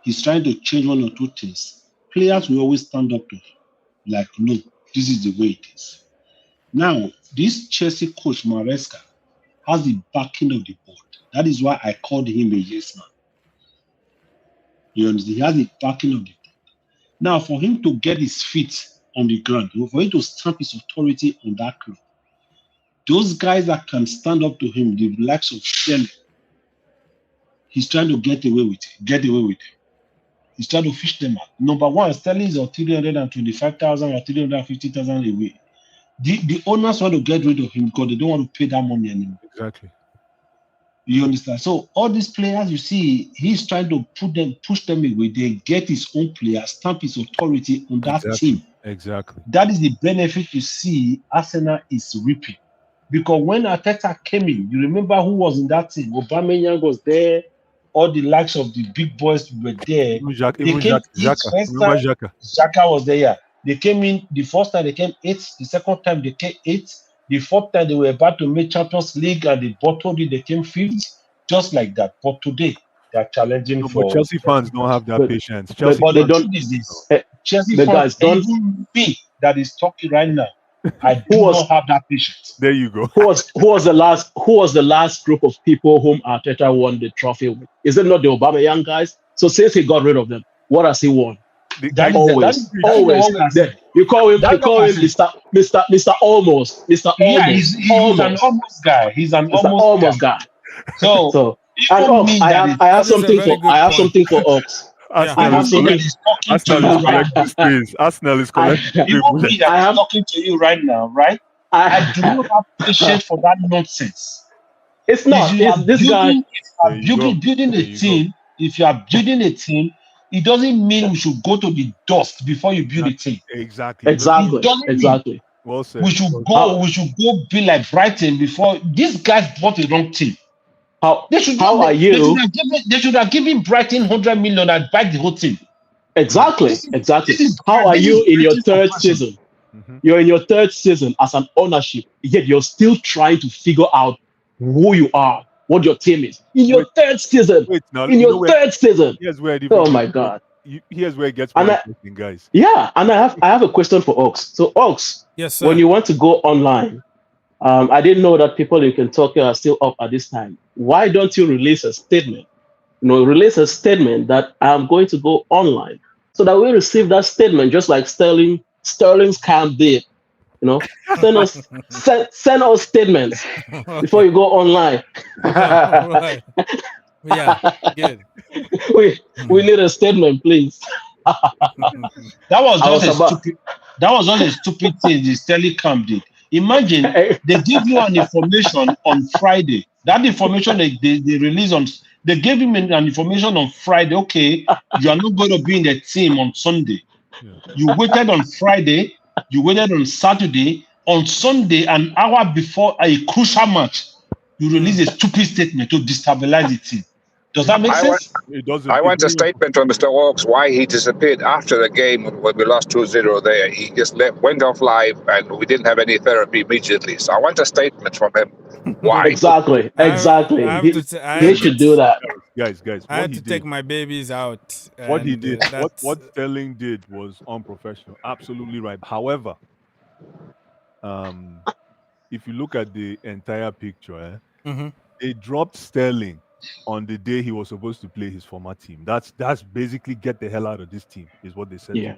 he's trying to change one or two things. Players will always stand up to him. Like, no, this is the way it is. Now, this Chelsea coach, Maresca, has the backing of the board. That is why I called him a yes man. You understand? He has the backing of the board. Now, for him to get his feet on the ground, for him to stamp his authority on that club, those guys that can stand up to him, the likes of Sterling, he's trying to get away with it. He's trying to fish them out. Number one, Sterling is on 325,000 or 350,000 away. The owners want to get rid of him because they don't want to pay that money anymore. Exactly. You understand? So all these players, you see, he's trying to push them away. They get his own players, stamp his authority on that team. Exactly. That is the benefit you see Arsenal is reaping. Because when Arteta came in, you remember who was in that team? Aubameyang was there. All the likes of the big boys were there. Xhaka was there. Yeah. They came in, the first time they came 8th, the second time they came 8th, the fourth time they were about to make Champions League and they bottled it, they came 5th, just like that. But today, they are challenging for... But Chelsea fans don't have that patience. But they don't... Chelsea fans, even me that is talking right now, I do not have that patience. There you go. Who was the last group of people whom Arteta won the trophy with? Is it not the Aubameyang guys? So since he got rid of them, what has he won? Always. You call him Mr. Almost. Mr. Yeah, he's an almost guy. He's an almost guy. So I have something for Ox. Arsenal is collecting. I'm talking to you right now, right? I do not have patience for that nonsense. It's not. This guy. If you are building a team, it doesn't mean we should go to the dust before you build a team. Exactly. Well said. We should go be like Brighton before. These guys bought the wrong team. They should have given Brighton 100 million and buy the whole team. Exactly. How are you in your third season? Mm-hmm. You're in your third season as an ownership, yet you're still trying to figure out who you are what your team is in your third season. Wait, now In your third season. Here's where it even Oh my God. Here's where it gets more interesting, guys. Yeah, and I have a question for Ox. So Ox, Yes, sir. when you want to go online, I didn't know that people in Kentucky are still up at this time. Why don't you release a statement? Release a statement that I'm going to go online, so that we receive that statement just like Sterling's camp did. Send us statements before you go online. Right. Yeah, good. We need a statement, please. That was just a stupid thing the Sterling camp did. Imagine they give you an information on Friday. That information they release on. They gave him an information on Friday. Okay, you are not going to be in the team on Sunday. Yeah. You waited on Friday. You waited on Saturday. On Sunday, an hour before a crucial match, you release a stupid statement to destabilize the team. Does that make sense? It doesn't. I want a statement from Mr. Hawks why he disappeared after the game when we lost 2-0 there. He just went off live and we didn't have any therapy immediately. So I want a statement from him. Why? Exactly. He should do that. Guys. I had to take my babies out. What he did, what Sterling did was unprofessional. Absolutely right. However, if you look at the entire picture, they dropped Sterling on the day he was supposed to play his former team. That's basically get the hell out of this team, is what they said. Yeah.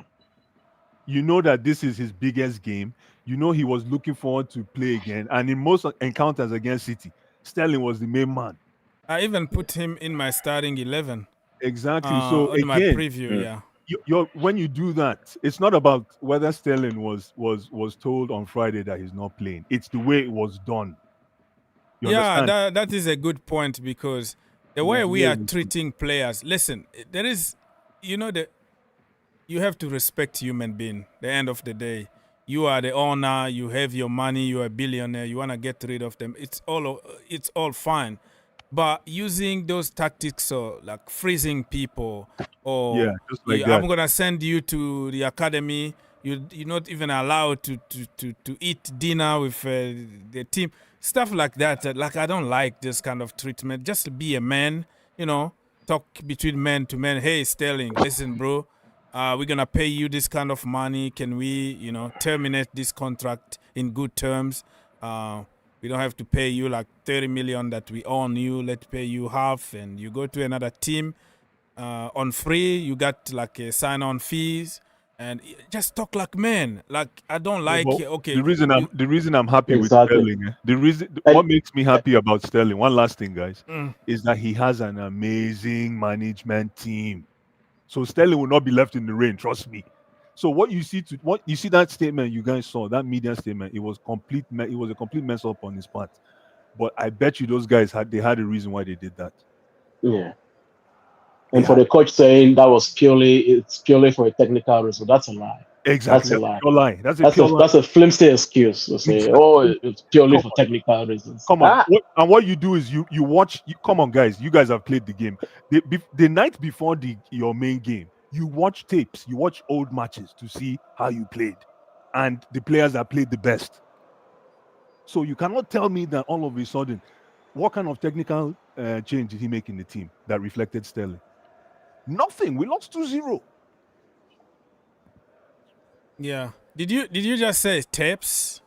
You know that this is his biggest game. You know he was looking forward to play again. And in most encounters against City, Sterling was the main man. I even put him in my starting 11. Exactly. So in my preview, when you do that, it's not about whether Sterling was told on Friday that he's not playing. It's the way it was done. That is a good point, because the way we are treating players, listen, there is, you have to respect human being. The end of the day, you are the owner, you have your money, you are a billionaire, you want to get rid of them. It's all fine. But using those tactics, like freezing people, or just like I'm gonna send you to the academy. You're not even allowed to eat dinner with the team. Stuff like that. Like, I don't like this kind of treatment. Just be a man. Talk between men to men. Hey, Sterling, listen, bro. We're gonna pay you this kind of money. Can we, terminate this contract in good terms? We don't have to pay you like 30 million that we own you. Let's pay you half, and you go to another team on free. You got like a sign-on fees, and just talk like men. Like, I don't like. Okay. The reason I'm happy with Sterling, what makes me happy about Sterling. One last thing, guys, is that he has an amazing management team. So Sterling will not be left in the rain. Trust me. So what you see that statement you guys saw, that media statement, it was a complete mess up on his part. But I bet you those guys had a reason why they did that. Yeah. And for the coach saying that was purely for a technical reason, that's a lie. Exactly. That's a lie. Pure lie. That's a flimsy excuse to say, it's purely for technical reasons. Come on. What you do is you watch. Come on, guys. You guys have played the game. The night before your main game, you watch tapes. You watch old matches to see how you played, and the players that played the best. So you cannot tell me that all of a sudden, what kind of technical change did he make in the team that reflected Sterling? Nothing. We lost 2-0. Yeah. Did you just say tapes?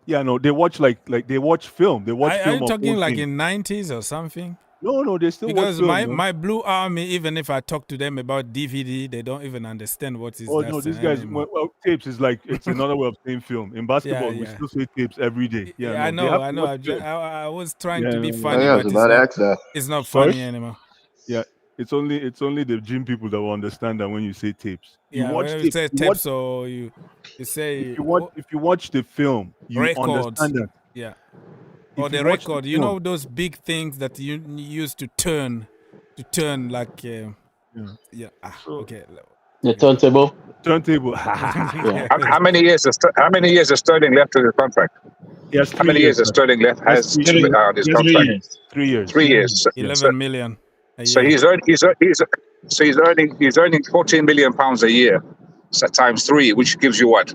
Yeah, no. They watch like they watch film. They watch film. Are you talking like in 90s or something? No, they still because watch film. my Blue Army, even if I talk to them about DVD, they don't even understand what is. Oh no, these guys. Well, tapes is like it's another way of saying film. In basketball, we still say tapes every day. I know. I was trying to be funny, but it's not funny anymore. Yeah. It's only the gym people that will understand that when you say tapes. You say tapes, or you say if you watch the film, you understand that. Yeah. Or the record, those big things that you use to turn like okay. The turntable. How many years is Sterling left in his contract? Yes. How many years is Sterling left has his contract? 3 years. 3 years. 11 million. So he's earning 14 million pounds a year. So times 3, which gives you what?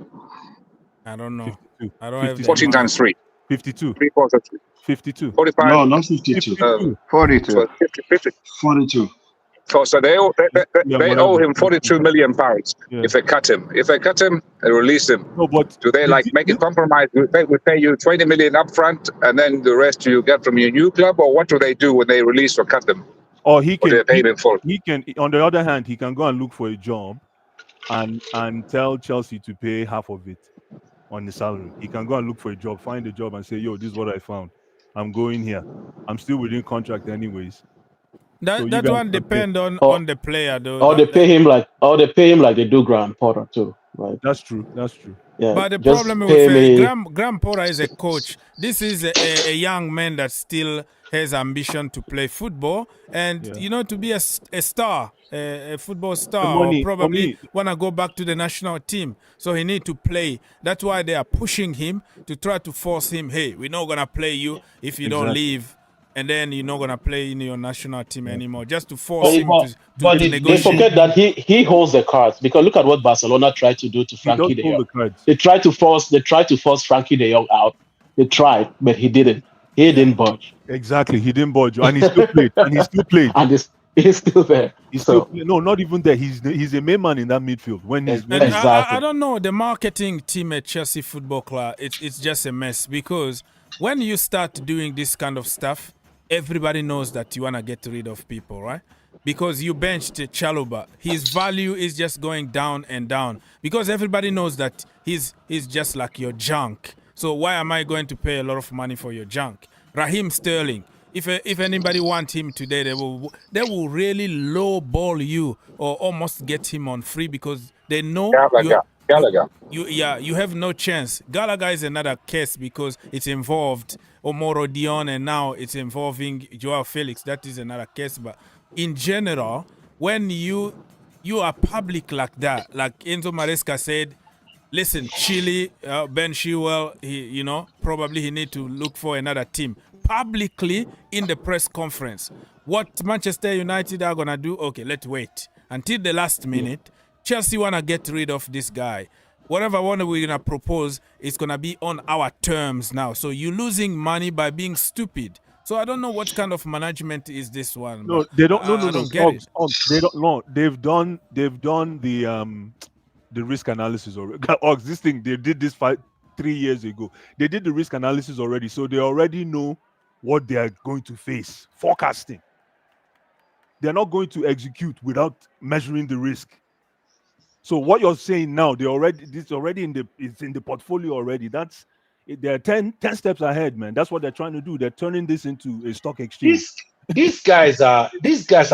I don't know. I don't have 14 times 3. 52. 52. 45. No, not 52. 52. 42. So 50. 42. So they owe whatever. him 42 million pounds Yeah. if they cut him. If they cut him and release him, No, but do they like make a compromise? We pay you 20 million up front and then the rest you get from your new club, or what do they do when they release or cut them? or he Or can they pay him in full? he can. On the other hand, he can go and look for a job, and tell Chelsea to pay half of it on the salary. He can go and look for a job, find a job, and say, "Yo, this is what I found. I'm going here. I'm still within contract anyways." So you That guys one can pay. depend on the player though. Or they pay him like they do Graham Potter too. Right? That's true. That's true. Yeah. But the just problem pay with me. Graham Potter is a coach. This is a young man that still has ambition to play football and to be a star, a football star, money, or probably me. want to go back to the national team. So he need to play. That's why they are pushing him to try to force him. Hey, we're not gonna play you if you don't leave. And then you're not gonna play in your national team anymore, just to force him to negotiate. They forget that he holds the cards, because look at what Barcelona tried to do to Frankie de Jong. They tried to force Frankie de Jong out. They tried, but he didn't. He didn't budge. Exactly, he didn't budge, and he still played. And he's still there. No, not even there. He's a main man in that midfield. I don't know, the marketing team at Chelsea Football Club. It's just a mess, because when you start doing this kind of stuff, everybody knows that you want to get rid of people, right? Because you benched Chalobah. His value is just going down and down, because everybody knows that he's just like your junk. So why am I going to pay a lot of money for your junk? Raheem Sterling, if anybody wants him today, they will really lowball you or almost get him on free, because they know Gallagher. You have no chance. Gallagher is another case, because it's involved Omoro Dion, and now it's involving Joao Felix. That is another case. But in general, when you are public like that, like Enzo Maresca said, listen, Chile, Ben Chilwell, probably he need to look for another team. Publicly in the press conference. What Manchester United are going to do, okay, let's wait until the last minute. Chelsea want to get rid of this guy. Whatever one we're going to propose is going to be on our terms now. So you're losing money by being stupid. So I don't know what kind of management is this one. No, they don't. No. I don't get it. They don't. No, they've done the risk analysis already. This thing, they did this 3 years ago. They did the risk analysis already, so they already know what they are going to face. Forecasting. They're not going to execute without measuring the risk. So what you're saying now, it's in the portfolio already. They're 10 steps ahead, man. That's what they're trying to do. They're turning this into a stock exchange. These guys are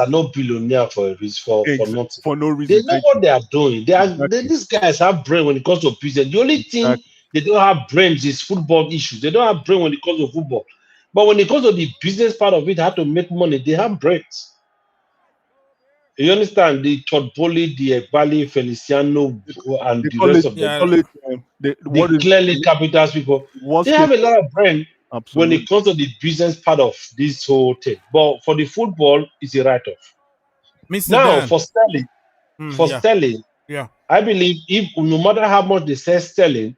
not billionaire for nothing. For no reason. They know what they are doing. These guys have brain when it comes to business. The only thing they don't have brains is football issues. They don't have brain when it comes to football. But when it comes to the business part of it, how to make money, they have brains. You understand? The Todd Bowley, the Egbali, Feliciano, and the rest of them. The clearly capitals people. They have a lot of brain when it comes to the business part of this whole thing. But for the football, it's a write-off. Now, for Sterling, I believe if no matter how much they sell Sterling,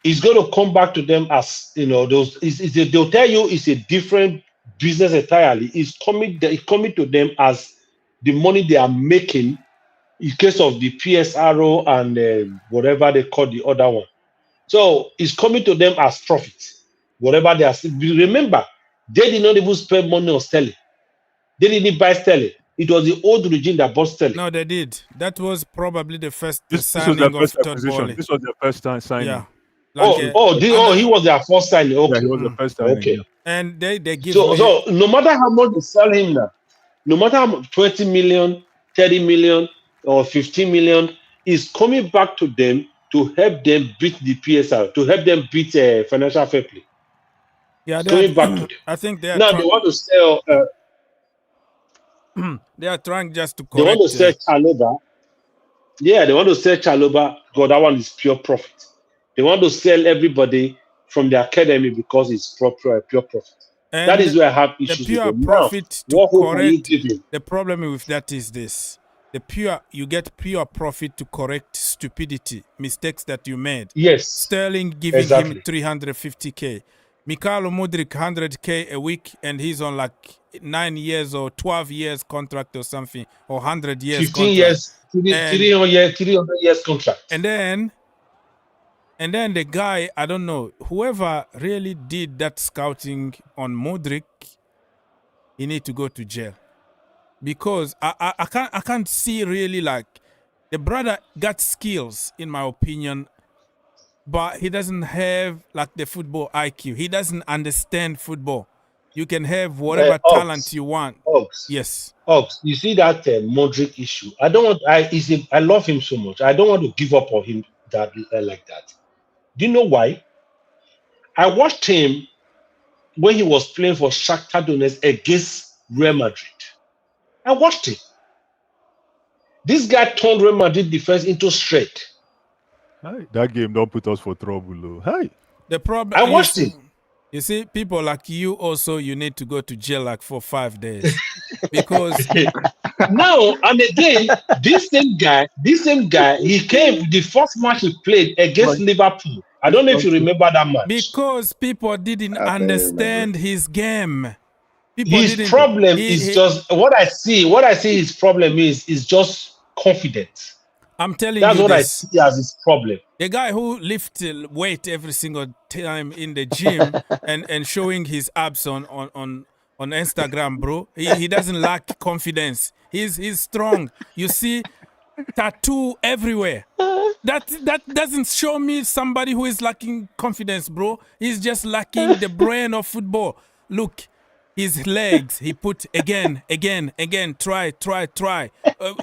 it's going to come back to them as, they'll tell you it's a different business entirely. It's coming to them as the money they are making in case of the PSRO and whatever they call the other one. So it's coming to them as profit. Whatever they are. Remember, they did not even spend money on Sterling. They didn't buy Sterling. It was the old regime that bought Sterling. No, they did. That was probably the first signing of Todd Bowley. This was their first time signing. Yeah. He was their first signing. Okay. Yeah, he was the first signing. Okay. Yeah. And they give so no matter how much they sell him now, no matter how much, 20 million, 30 million, or 15 million, is coming back to them to help them beat the PSR, to help them beat financial fair play. Yeah, coming back to them. I think they are now they want to sell. They are trying just to correct. They want to sell Chalobah. Yeah, they want to sell Chalobah. God, that one is pure profit. They want to sell everybody from the academy because it's pure profit. And that is where I have issues the pure with them. profit now, to correct. The problem with that is this: you get pure profit to correct stupidity, mistakes that you made. Yes. Sterling giving Exactly. him 350k. Mikhailo Mudryk 100k a week, and he's on like 9 years or 12 years contract or something, or 100 years 15 contract. years, And- 300 years contract. And then the guy, I don't know, whoever really did that scouting on Mudryk, he need to go to jail. Because I can't see really, like, the brother got skills, in my opinion, but he doesn't have like the football IQ. He doesn't understand football. You can have whatever talent you want. Yes. You see that Modric issue. I love him so much. I don't want to give up on him like that. Do you know why? I watched him when he was playing for Shakhtar Donetsk against Real Madrid. I watched him. This guy turned Real Madrid defense into straight. Hey, that game don't put us for trouble, though. Hey. The problem. I watched it. You see, people like you also, you need to go to jail like for 5 days. Because now, and again, this same guy, he came the first match he played against Liverpool. I don't know if you remember that match. Because people didn't understand his game. His problem is just what I see his problem is just confidence. I'm telling that's you what this. I see as his problem. The guy who lifts weight every single time in the gym and showing his abs on Instagram, bro. He doesn't lack confidence. He's strong. You see tattoo everywhere. That doesn't show me somebody who is lacking confidence, bro. He's just lacking the brain of football. Look, his legs, he put again, try.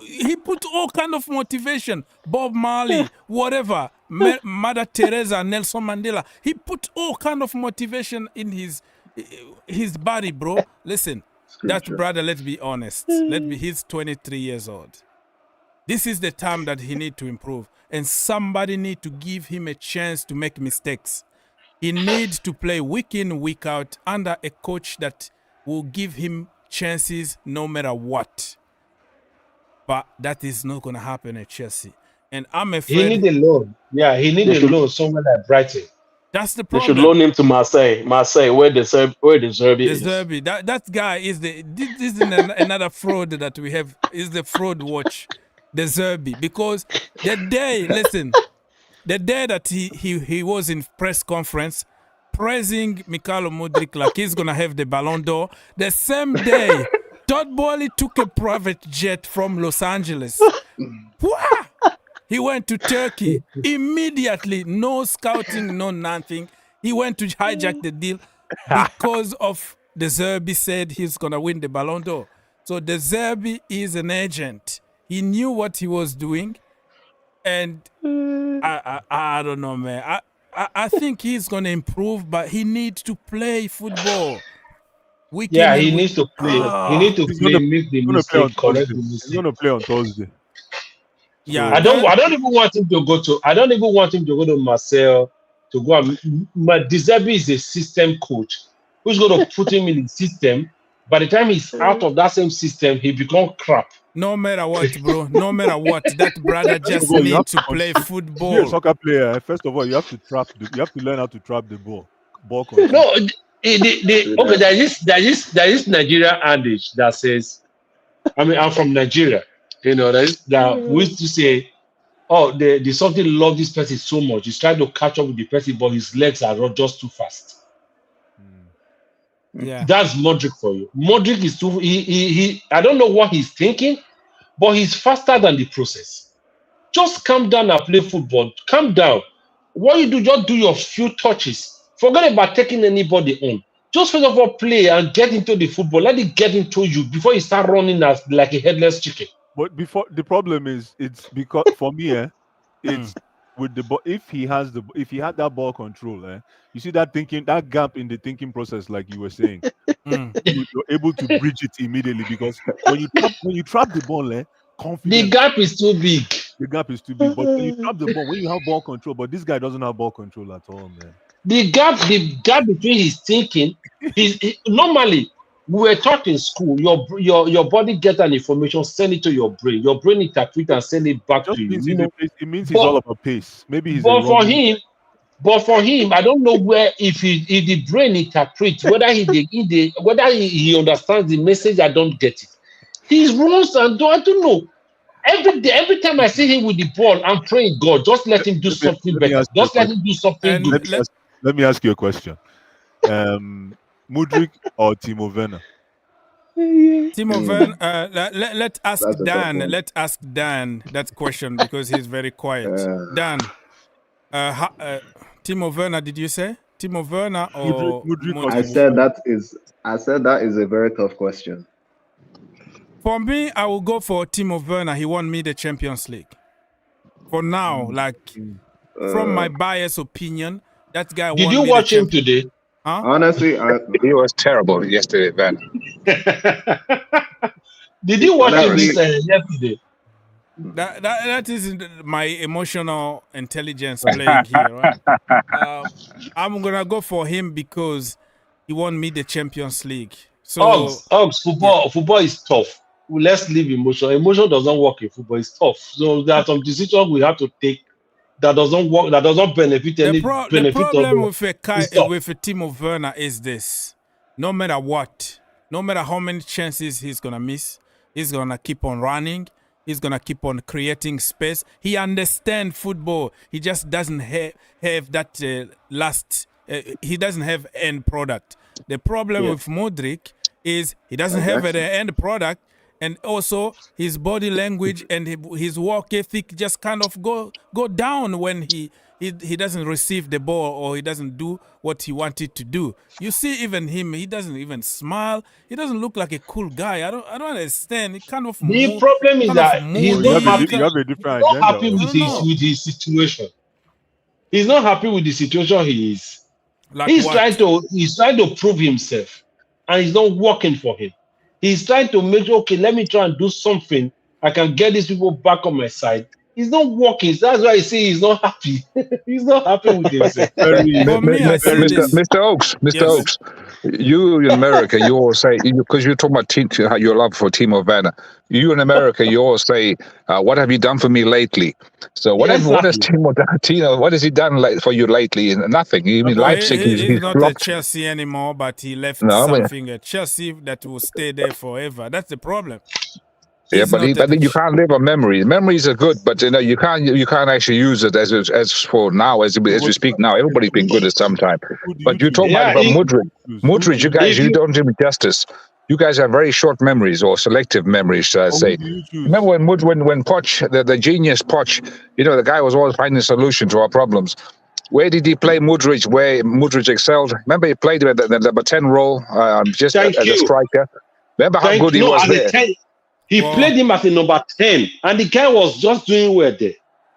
He put all kind of motivation. Bob Marley, whatever, Mother Teresa, Nelson Mandela. He put all kind of motivation in his body, bro. Listen, that brother, let's be honest. He's 23 years old. This is the time that he need to improve. And somebody need to give him a chance to make mistakes. He needs to play week in, week out under a coach that will give him chances no matter what. But that is not going to happen at Chelsea. And I'm afraid... He need a loan. Yeah, he need a loan somewhere like Brighton. That's the They problem. should loan him to Marseille. Where the Zerbi is. That guy is this is another fraud that we have, is the fraud watch. The Zerbi. Because the day that he was in press conference praising Mikhailo Mudryk like he's gonna have the Ballon d'Or, the same day Todd Boehly took a private jet from Los Angeles. He went to Turkey immediately, no scouting, no nothing. He went to hijack the deal because of the Zerbi said he's gonna win the Ballon d'Or. So the Zerbi is an agent. He knew what he was doing, and I don't know, man. I think he's gonna improve, but he needs to play football. He needs to play. He needs to play. Make the mistake. Correct the mistake. He's gonna play on Thursday. Yeah, I don't even want him to go to. I don't even want him to go to Marseille to go. De Zerbi is a system coach who's going to put him in the system. By the time he's out of that same system, he becomes crap. No matter what, bro. No matter what, that brother just needs to play football. You're a soccer player. First of all, you have to learn how to trap the ball. Ball control. No, okay. There is Nigerian adage that says, I mean, I'm from Nigeria. You know, that we used to say, oh, the something love this person so much. He's trying to catch up with the person, but his legs are just too fast. Yeah, that's Modric for you. Modric is too. He I don't know what he's thinking, but he's faster than the process. Just calm down and play football. Calm down. What you do, just do your few touches. Forget about taking anybody on. Just first of all, play and get into the football. Let it get into you before you start running as like a headless chicken. But the problem is, it's because for me, it's with the ball. If he had that ball control, you see that gap in the thinking process, like you were saying, you're able to bridge it immediately, because when you trap the ball, confidence. The gap is too big. The gap is too big. But when you trap the ball, when you have ball control, but this guy doesn't have ball control at all, man. The gap between his thinking, normally We were taught in school, your body get an information, send it to your brain. Your brain interpret and send it back Just to you. means You know, it means he's all about pace. Maybe he's a but for wrong. him, I don't know where if the brain interprets whether whether he understands the message. I don't get it. He runs and I don't know. Every time I see him with the ball, I'm praying God, just let him do something better. Just let him do something good. Let me ask you a question. Mudryk or Timo Werner? Timo Werner. Let's ask That's a tough Dan. one. Let's ask Dan that question because he's very quiet. Dan, Timo Werner, did you say Timo Werner or Mudryk or I Timo said Werner? that is a very tough question. For me, I will go for Timo Werner. He won me the Champions League. For now, from my biased opinion, that guy. Did you watch him today? Huh? Honestly, He was terrible yesterday, Van. Did you watch him yesterday? That is my emotional intelligence playing here, right? I'm gonna go for him because he won me the Champions League. So football is tough. Let's leave emotion. Emotion doesn't work in football. It's tough. So there are some decisions we have to take that doesn't work. That doesn't benefit any. The problem with Timo Werner is this: no matter what, no matter how many chances he's gonna miss, he's gonna keep on running. He's gonna keep on creating space. He understands football. He just doesn't have that he doesn't have end product. The problem with Modric is he doesn't have an end product, and also his body language and his work ethic just kind of go down when he doesn't receive the ball or he doesn't do what he wanted to do. You see, even him, he doesn't even smile. He doesn't look like a cool guy. I don't understand. It kind of the problem is that he's not happy. You have a different He's not agenda. happy with his situation. He's not happy with the situation he is. Like he's what? trying to prove himself, and it's not working for him. He's trying to make sure, okay, let me try and do something. I can get these people back on my side. He's not working. So that's why I say he's not happy. He's not happy with himself. Mr. Oaks, you in America, you all say, because you're talking about your love for Timo Werner. You in America, you all say, what have you done for me lately? So what has Timo done? What has he done for you lately? Nothing. Even Leipzig, he's not at Chelsea anymore, but he left something at Chelsea that will stay there forever. That's the problem. But you can't live on memories. Memories are good, but you can't actually use it as for now as we speak now. Everybody's been good at some time. But you talk about Mudryk. You guys, you don't do him justice. You guys have very short memories or selective memories, should I say? Remember when Poch, the genius Poch, the guy was always finding a solution to our problems. Where did he play Mudryk? Where Mudryk excelled? Remember he played at the number 10 role, just as a striker. Remember how good he was there. He played him as a number 10, and the guy was just doing well there.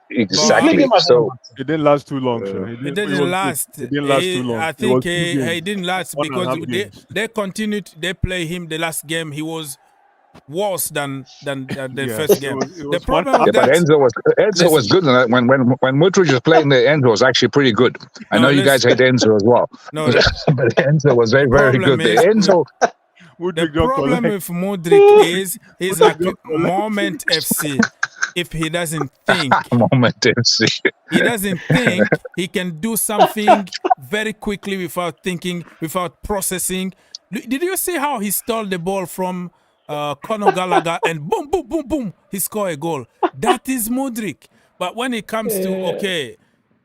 Exactly. So it didn't last too long, sir. It didn't last. It didn't last too long. I think he didn't last because they continued. They play him the last game. He was worse than the first game. The problem with but Enzo was good when Mudryk was playing. The Enzo was actually pretty good. I know you guys hate Enzo as well. No, but Enzo was very, very good. The problem with Mudryk is he's like Moment FC. If he doesn't think, Moment FC. He doesn't think he can do something very quickly without thinking, without processing. Did you see how he stole the ball from Conor Gallagher and boom, boom, boom, boom, he scored a goal? That is Mudryk. But when it comes to,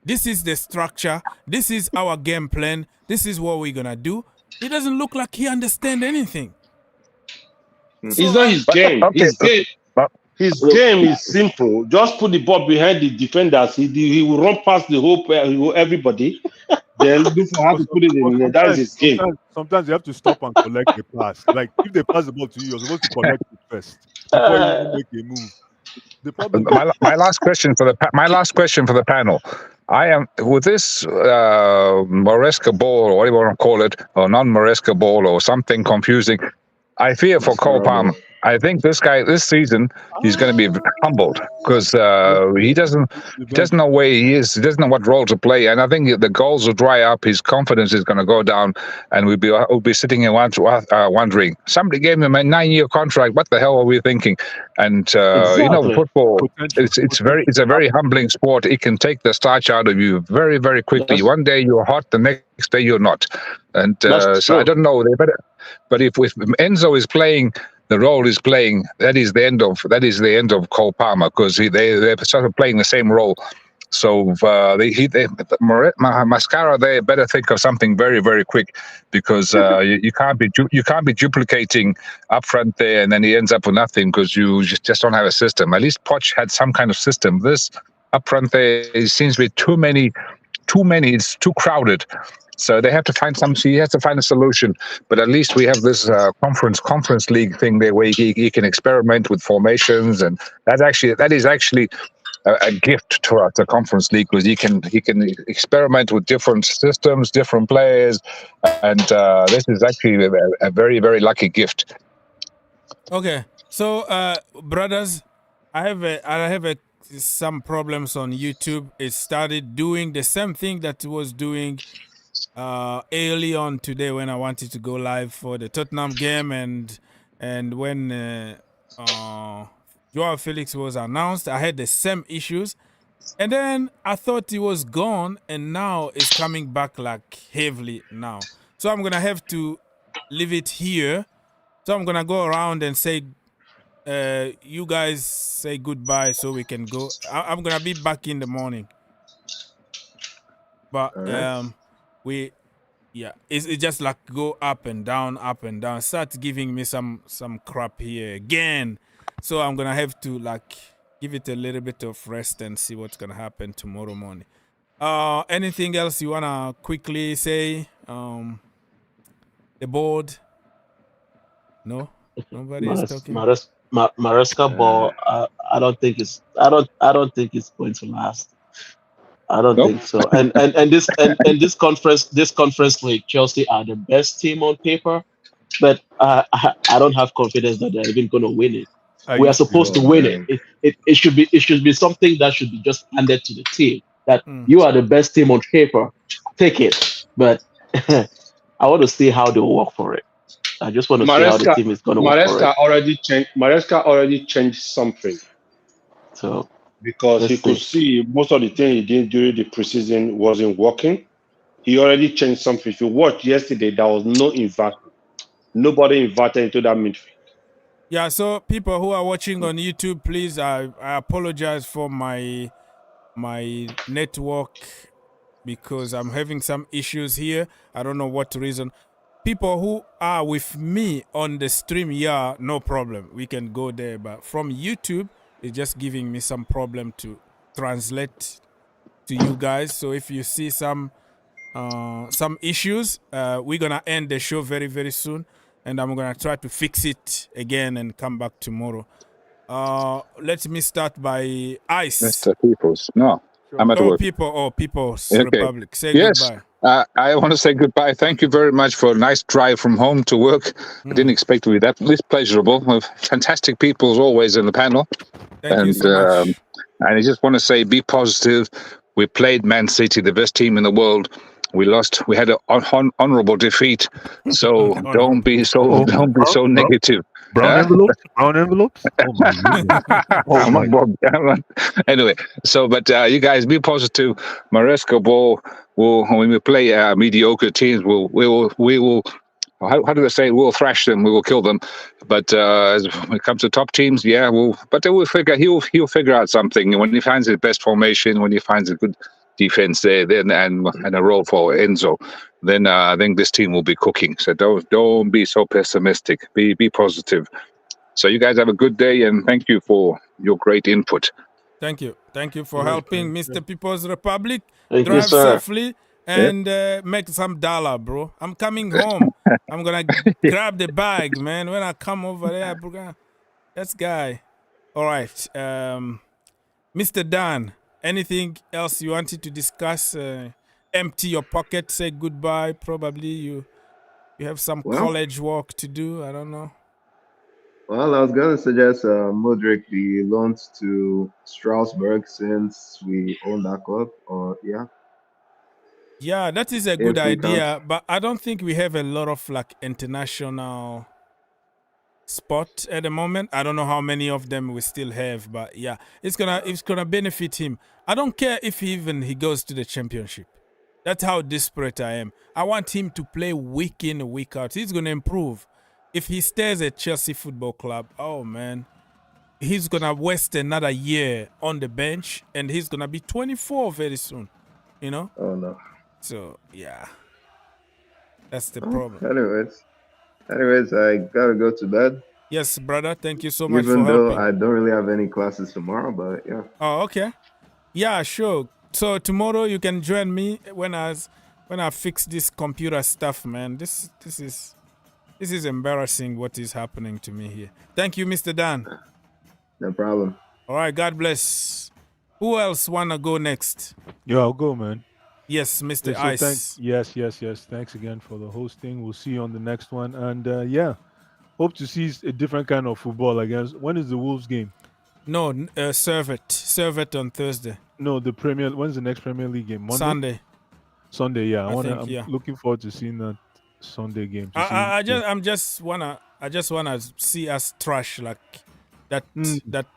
this is the structure, this is our game plan, this is what we're going to do, he doesn't look like he understands anything. It's not his game. His game is simple. Just put the ball behind the defenders. He will run past the whole everybody. Then look for how to put it in there. That is his game. Sometimes you have to stop and collect the pass. Like if they pass the ball to you, you're supposed to collect it first before you make a move. The problem. My last question for the panel. I am with this Maresca ball, or whatever you want to call it, or non-Maresca ball, or something confusing. I fear for Cole Palmer. I think this season, he's going to be humbled because he doesn't know where he is. He doesn't know what role to play, and I think the goals will dry up. His confidence is going to go down, and we'll be sitting here wondering. Somebody gave him a 9-year contract. What the hell are we thinking? And football. It's a very humbling sport. It can take the starch out of you very, very quickly. One day you're hot, the next day you're not. And so I don't know. They better. But if Enzo is playing the role he's playing, that is the end of Cole Palmer, because they're sort of playing the same role. So Mascara, they better think of something very, very quick, because you can't be duplicating up front there, and then he ends up with nothing because you just don't have a system. At least Poch had some kind of system. This up front there, it seems to be too many. It's too crowded. So they have to find he has to find a solution. But at least we have this conference league thing there where he can experiment with formations, and that is actually a gift to us, the conference league, because he can experiment with different systems, different players, and this is actually a very, very lucky gift. Okay, so brothers, I have some problems on YouTube. It started doing the same thing that it was doing early on today when I wanted to go live for the Tottenham game, and when Joao Felix was announced, I had the same issues, and then I thought it was gone, and now it's coming back like heavily now. So I'm gonna have to leave it here. So I'm gonna go around and say, you guys say goodbye so we can go. I'm gonna be back in the morning, but it's just like go up and down, start giving me some crap here again. So I'm gonna have to like give it a little bit of rest and see what's gonna happen tomorrow morning. Anything else you wanna quickly say? The board? No, nobody is talking. Maresca ball. I don't think it's going to last. I don't think so. And this conference league, Chelsea are the best team on paper, but I don't have confidence that they're even going to win it. We are supposed to win it. It should be something that should be just handed to the team, that you are the best team on paper. Take it. But I want to see how they work for it. I just want to see how the team is going to work for it. Maresca already changed something. So because he could see most of the things he did during the preseason wasn't working. He already changed something. If you watched yesterday, there was no investment. Nobody invited into that midfield. Yeah, so people who are watching on YouTube, please, I apologize for my network because I'm having some issues here. I don't know what reason. People who are with me on the stream, yeah, no problem. We can go there. But from YouTube, it's just giving me some problem to translate to you guys. So if you see some issues, we're going to end the show very, very soon. And I'm going to try to fix it again and come back tomorrow. Let me start by Ice. Mr. Peoples. No, I'm at work. People's Republic. Say goodbye. I want to say goodbye. Thank you very much for a nice drive from home to work. I didn't expect to be this pleasurable. With fantastic people as always in the panel. Thank you so much. And I just want to say, be positive. We played Man City, the best team in the world. We lost. We had an honorable defeat. So don't be so negative. Brown envelopes. Oh my God. Anyway, but you guys be positive. Maresca ball when we play mediocre teams, we will. How do I say? We'll thrash them. We will kill them. But when it comes to top teams, But they will figure. He'll figure out something when he finds his best formation. When he finds a good defense there, then and a role for Enzo, then I think this team will be cooking. So don't be so pessimistic. Be positive. So you guys have a good day, and thank you for your great input. Thank you for helping Mr. People's Republic. Thank Drive you, sir. safely and make some dollar, bro. I'm coming home. I'm gonna grab the bag, man. When I come over there, bro, that's guy. All right, Mr. Dan. Anything else you wanted to discuss? Empty your pocket, say goodbye. Probably you have some college work to do. I don't know. Well, I was gonna suggest Modric be loaned to Strasbourg since we own that club. Or yeah, Yeah, that is a good if we can't. idea, but I don't think we have a lot of like international spot at the moment. I don't know how many of them we still have, but yeah, it's gonna benefit him. I don't care if he goes to the championship. That's how desperate I am. I want him to play week in, week out. He's gonna improve. If he stays at Chelsea Football Club, oh man, he's gonna waste another year on the bench, and he's gonna be 24 very soon. You know? Oh no. So yeah, that's the problem. Anyways, I gotta go to bed. Yes, brother. Thank you so much for Even though helping. I don't really have any classes tomorrow, but yeah. Oh, okay. Yeah, sure. So tomorrow you can join me when I fix this computer stuff, man. This is embarrassing what is happening to me here. Thank you, Mr. Dan. No problem. All right, God bless. Who else wanna go next? Yeah, I'll go, man. Yes, Mr. Yeah, so Ice. yes. Thanks again for the hosting. We'll see you on the next one. And yeah, hope to see a different kind of football, I guess. When is the Wolves game? No, serve it on Thursday. No, when's the next Premier League game? Monday. Sunday, yeah. I'm looking forward to seeing that Sunday game. I just wanna see us trash like that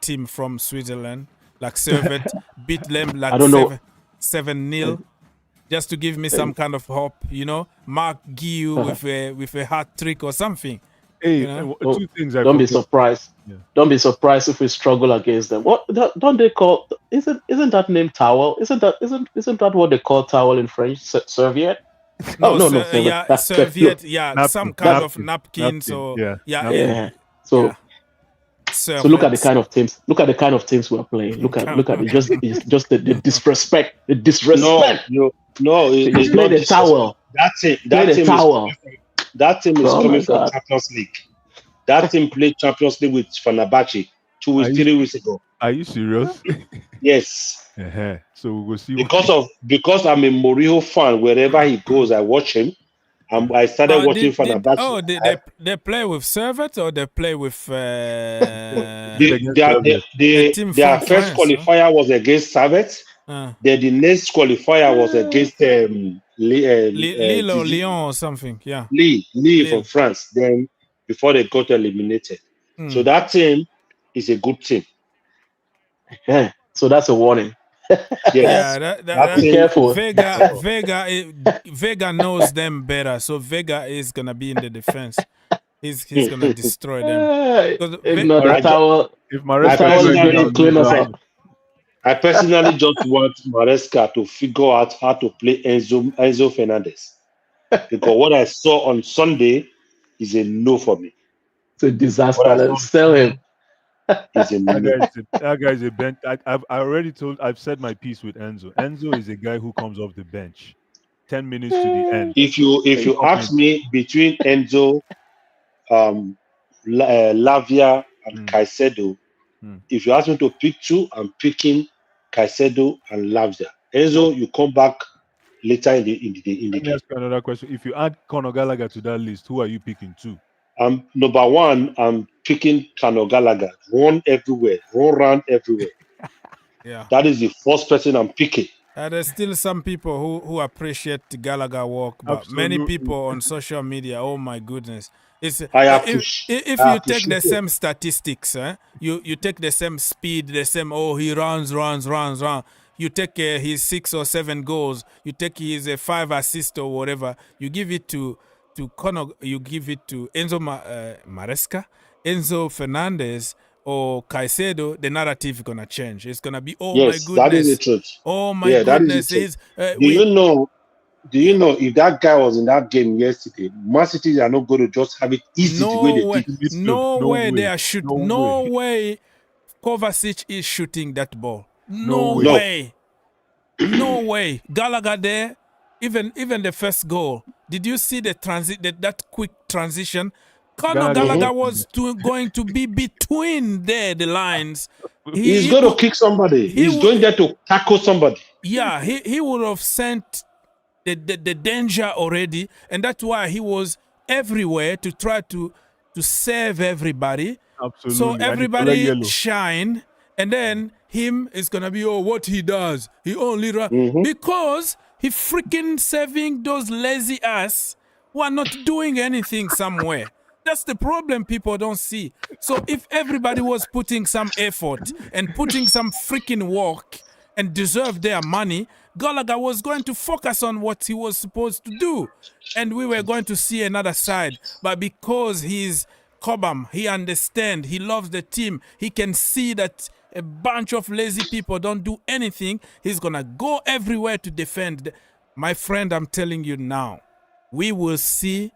team from Switzerland, like Servet, beat them like 7-0, just to give me some kind of hope, you know. Mark Guiu with a hat trick or something. Hey, you know? two things. Don't be surprised. Yeah. Don't be surprised if we struggle against them. What don't they call? Isn't that name towel? Isn't that what they call towel in French? Serviette? No. Yeah, serviette. Yeah, some kind of napkin. So yeah. So look at the kind of teams. Look at the kind of teams we're playing. Look at it. Just the disrespect. The disrespect. No, it's play the towel. That team is coming from Champions League. That team played Champions League with Fenerbahce 3 weeks ago. Are you serious? Yes. So we'll see. Because I'm a Mourinho fan. Wherever he goes, I watch him. I started watching Fenerbahce. They play with Servet or they play with their first qualifier was against Servet. Then the next qualifier was against Lille or Lyon or something. Yeah. Lille from France. Then before they got eliminated. So that team is a good team. Yeah. So that's a warning. Yes. Be careful. Vega knows them better. So Vega is gonna be in the defense. He's gonna destroy them. I personally just want Maresca to figure out how to play Enzo Fernandez. Because what I saw on Sunday is a no for me. It's a disaster. Let's sell him. That guy's a bench. I've said my piece with Enzo. Enzo is a guy who comes off the bench 10 minutes to the end. If you ask me between Enzo, Lavia, and Caicedo, if you ask me to pick two, I'm picking Caicedo and Lavia. Enzo, you come back later in the game. Let me ask you another question. If you add Conor Gallagher to that list, who are you picking two? Number one, I'm picking Conor Gallagher. Run round everywhere. Yeah. That is the first person I'm picking. There's still some people who appreciate the Gallagher work, but many people on social media, oh my goodness. If you take the same statistics, you take the same speed, the same, he runs. You take his 6 or 7 goals, you take his 5 assists or whatever, you give it to Conor, you give it to Enzo Maresca, Enzo Fernandez, or Caicedo, the narrative is gonna change. It's gonna be, my goodness. That is the truth. Oh my goodness. Do you know if that guy was in that game yesterday, Man City are not going to just have it easy the way they did. No way they are shooting. No way Kovacic is shooting that ball. No way. No way. Gallagher there, even the first goal. Did you see the that quick transition? Conor Gallagher was going to be between the lines. He's going to kick somebody. He's going there to tackle somebody. Yeah, he would have sent the danger already, and that's why he was everywhere to try to to save everybody. Absolutely. So And he collect everybody yellow. shine, and then him is gonna be, oh, what he does. He only because he freaking saving those lazy ass who are not doing anything somewhere. That's the problem people don't see. So if everybody was putting some effort and putting some freaking work and deserve their money, Gallagher was going to focus on what he was supposed to do. And we were going to see another side. But because he's Cobham, he understands, he loves the team, he can see that a bunch of lazy people don't do anything, he's going to go everywhere to defend. My friend, I'm telling you now, we will see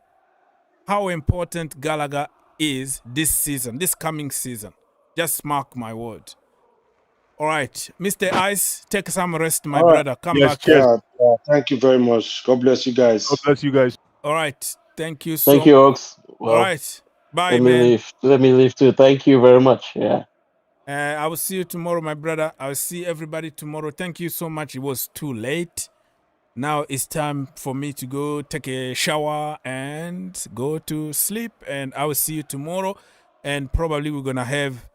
how important Gallagher is this season, this coming season. Just mark my word. All right, Mr. Ice, take some rest, my brother. Come back. Yeah, thank you very much. God bless you guys. God bless you guys. All right, thank you so Thank you, Oaks. Well, all right, bye, let man. me leave. Let me leave too. Thank you very much. Yeah. I will see you tomorrow, my brother. I will see everybody tomorrow. Thank you so much. It was too late. Now it's time for me to go take a shower and go to sleep. And I will see you tomorrow. And probably we're gonna have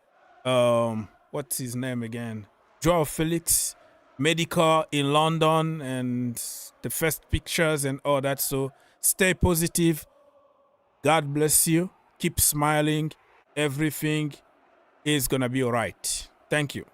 what's his name again? Joao Felix, medical in London, and the first pictures and all that. So stay positive. God bless you. Keep smiling. Everything is gonna be all right. Thank you.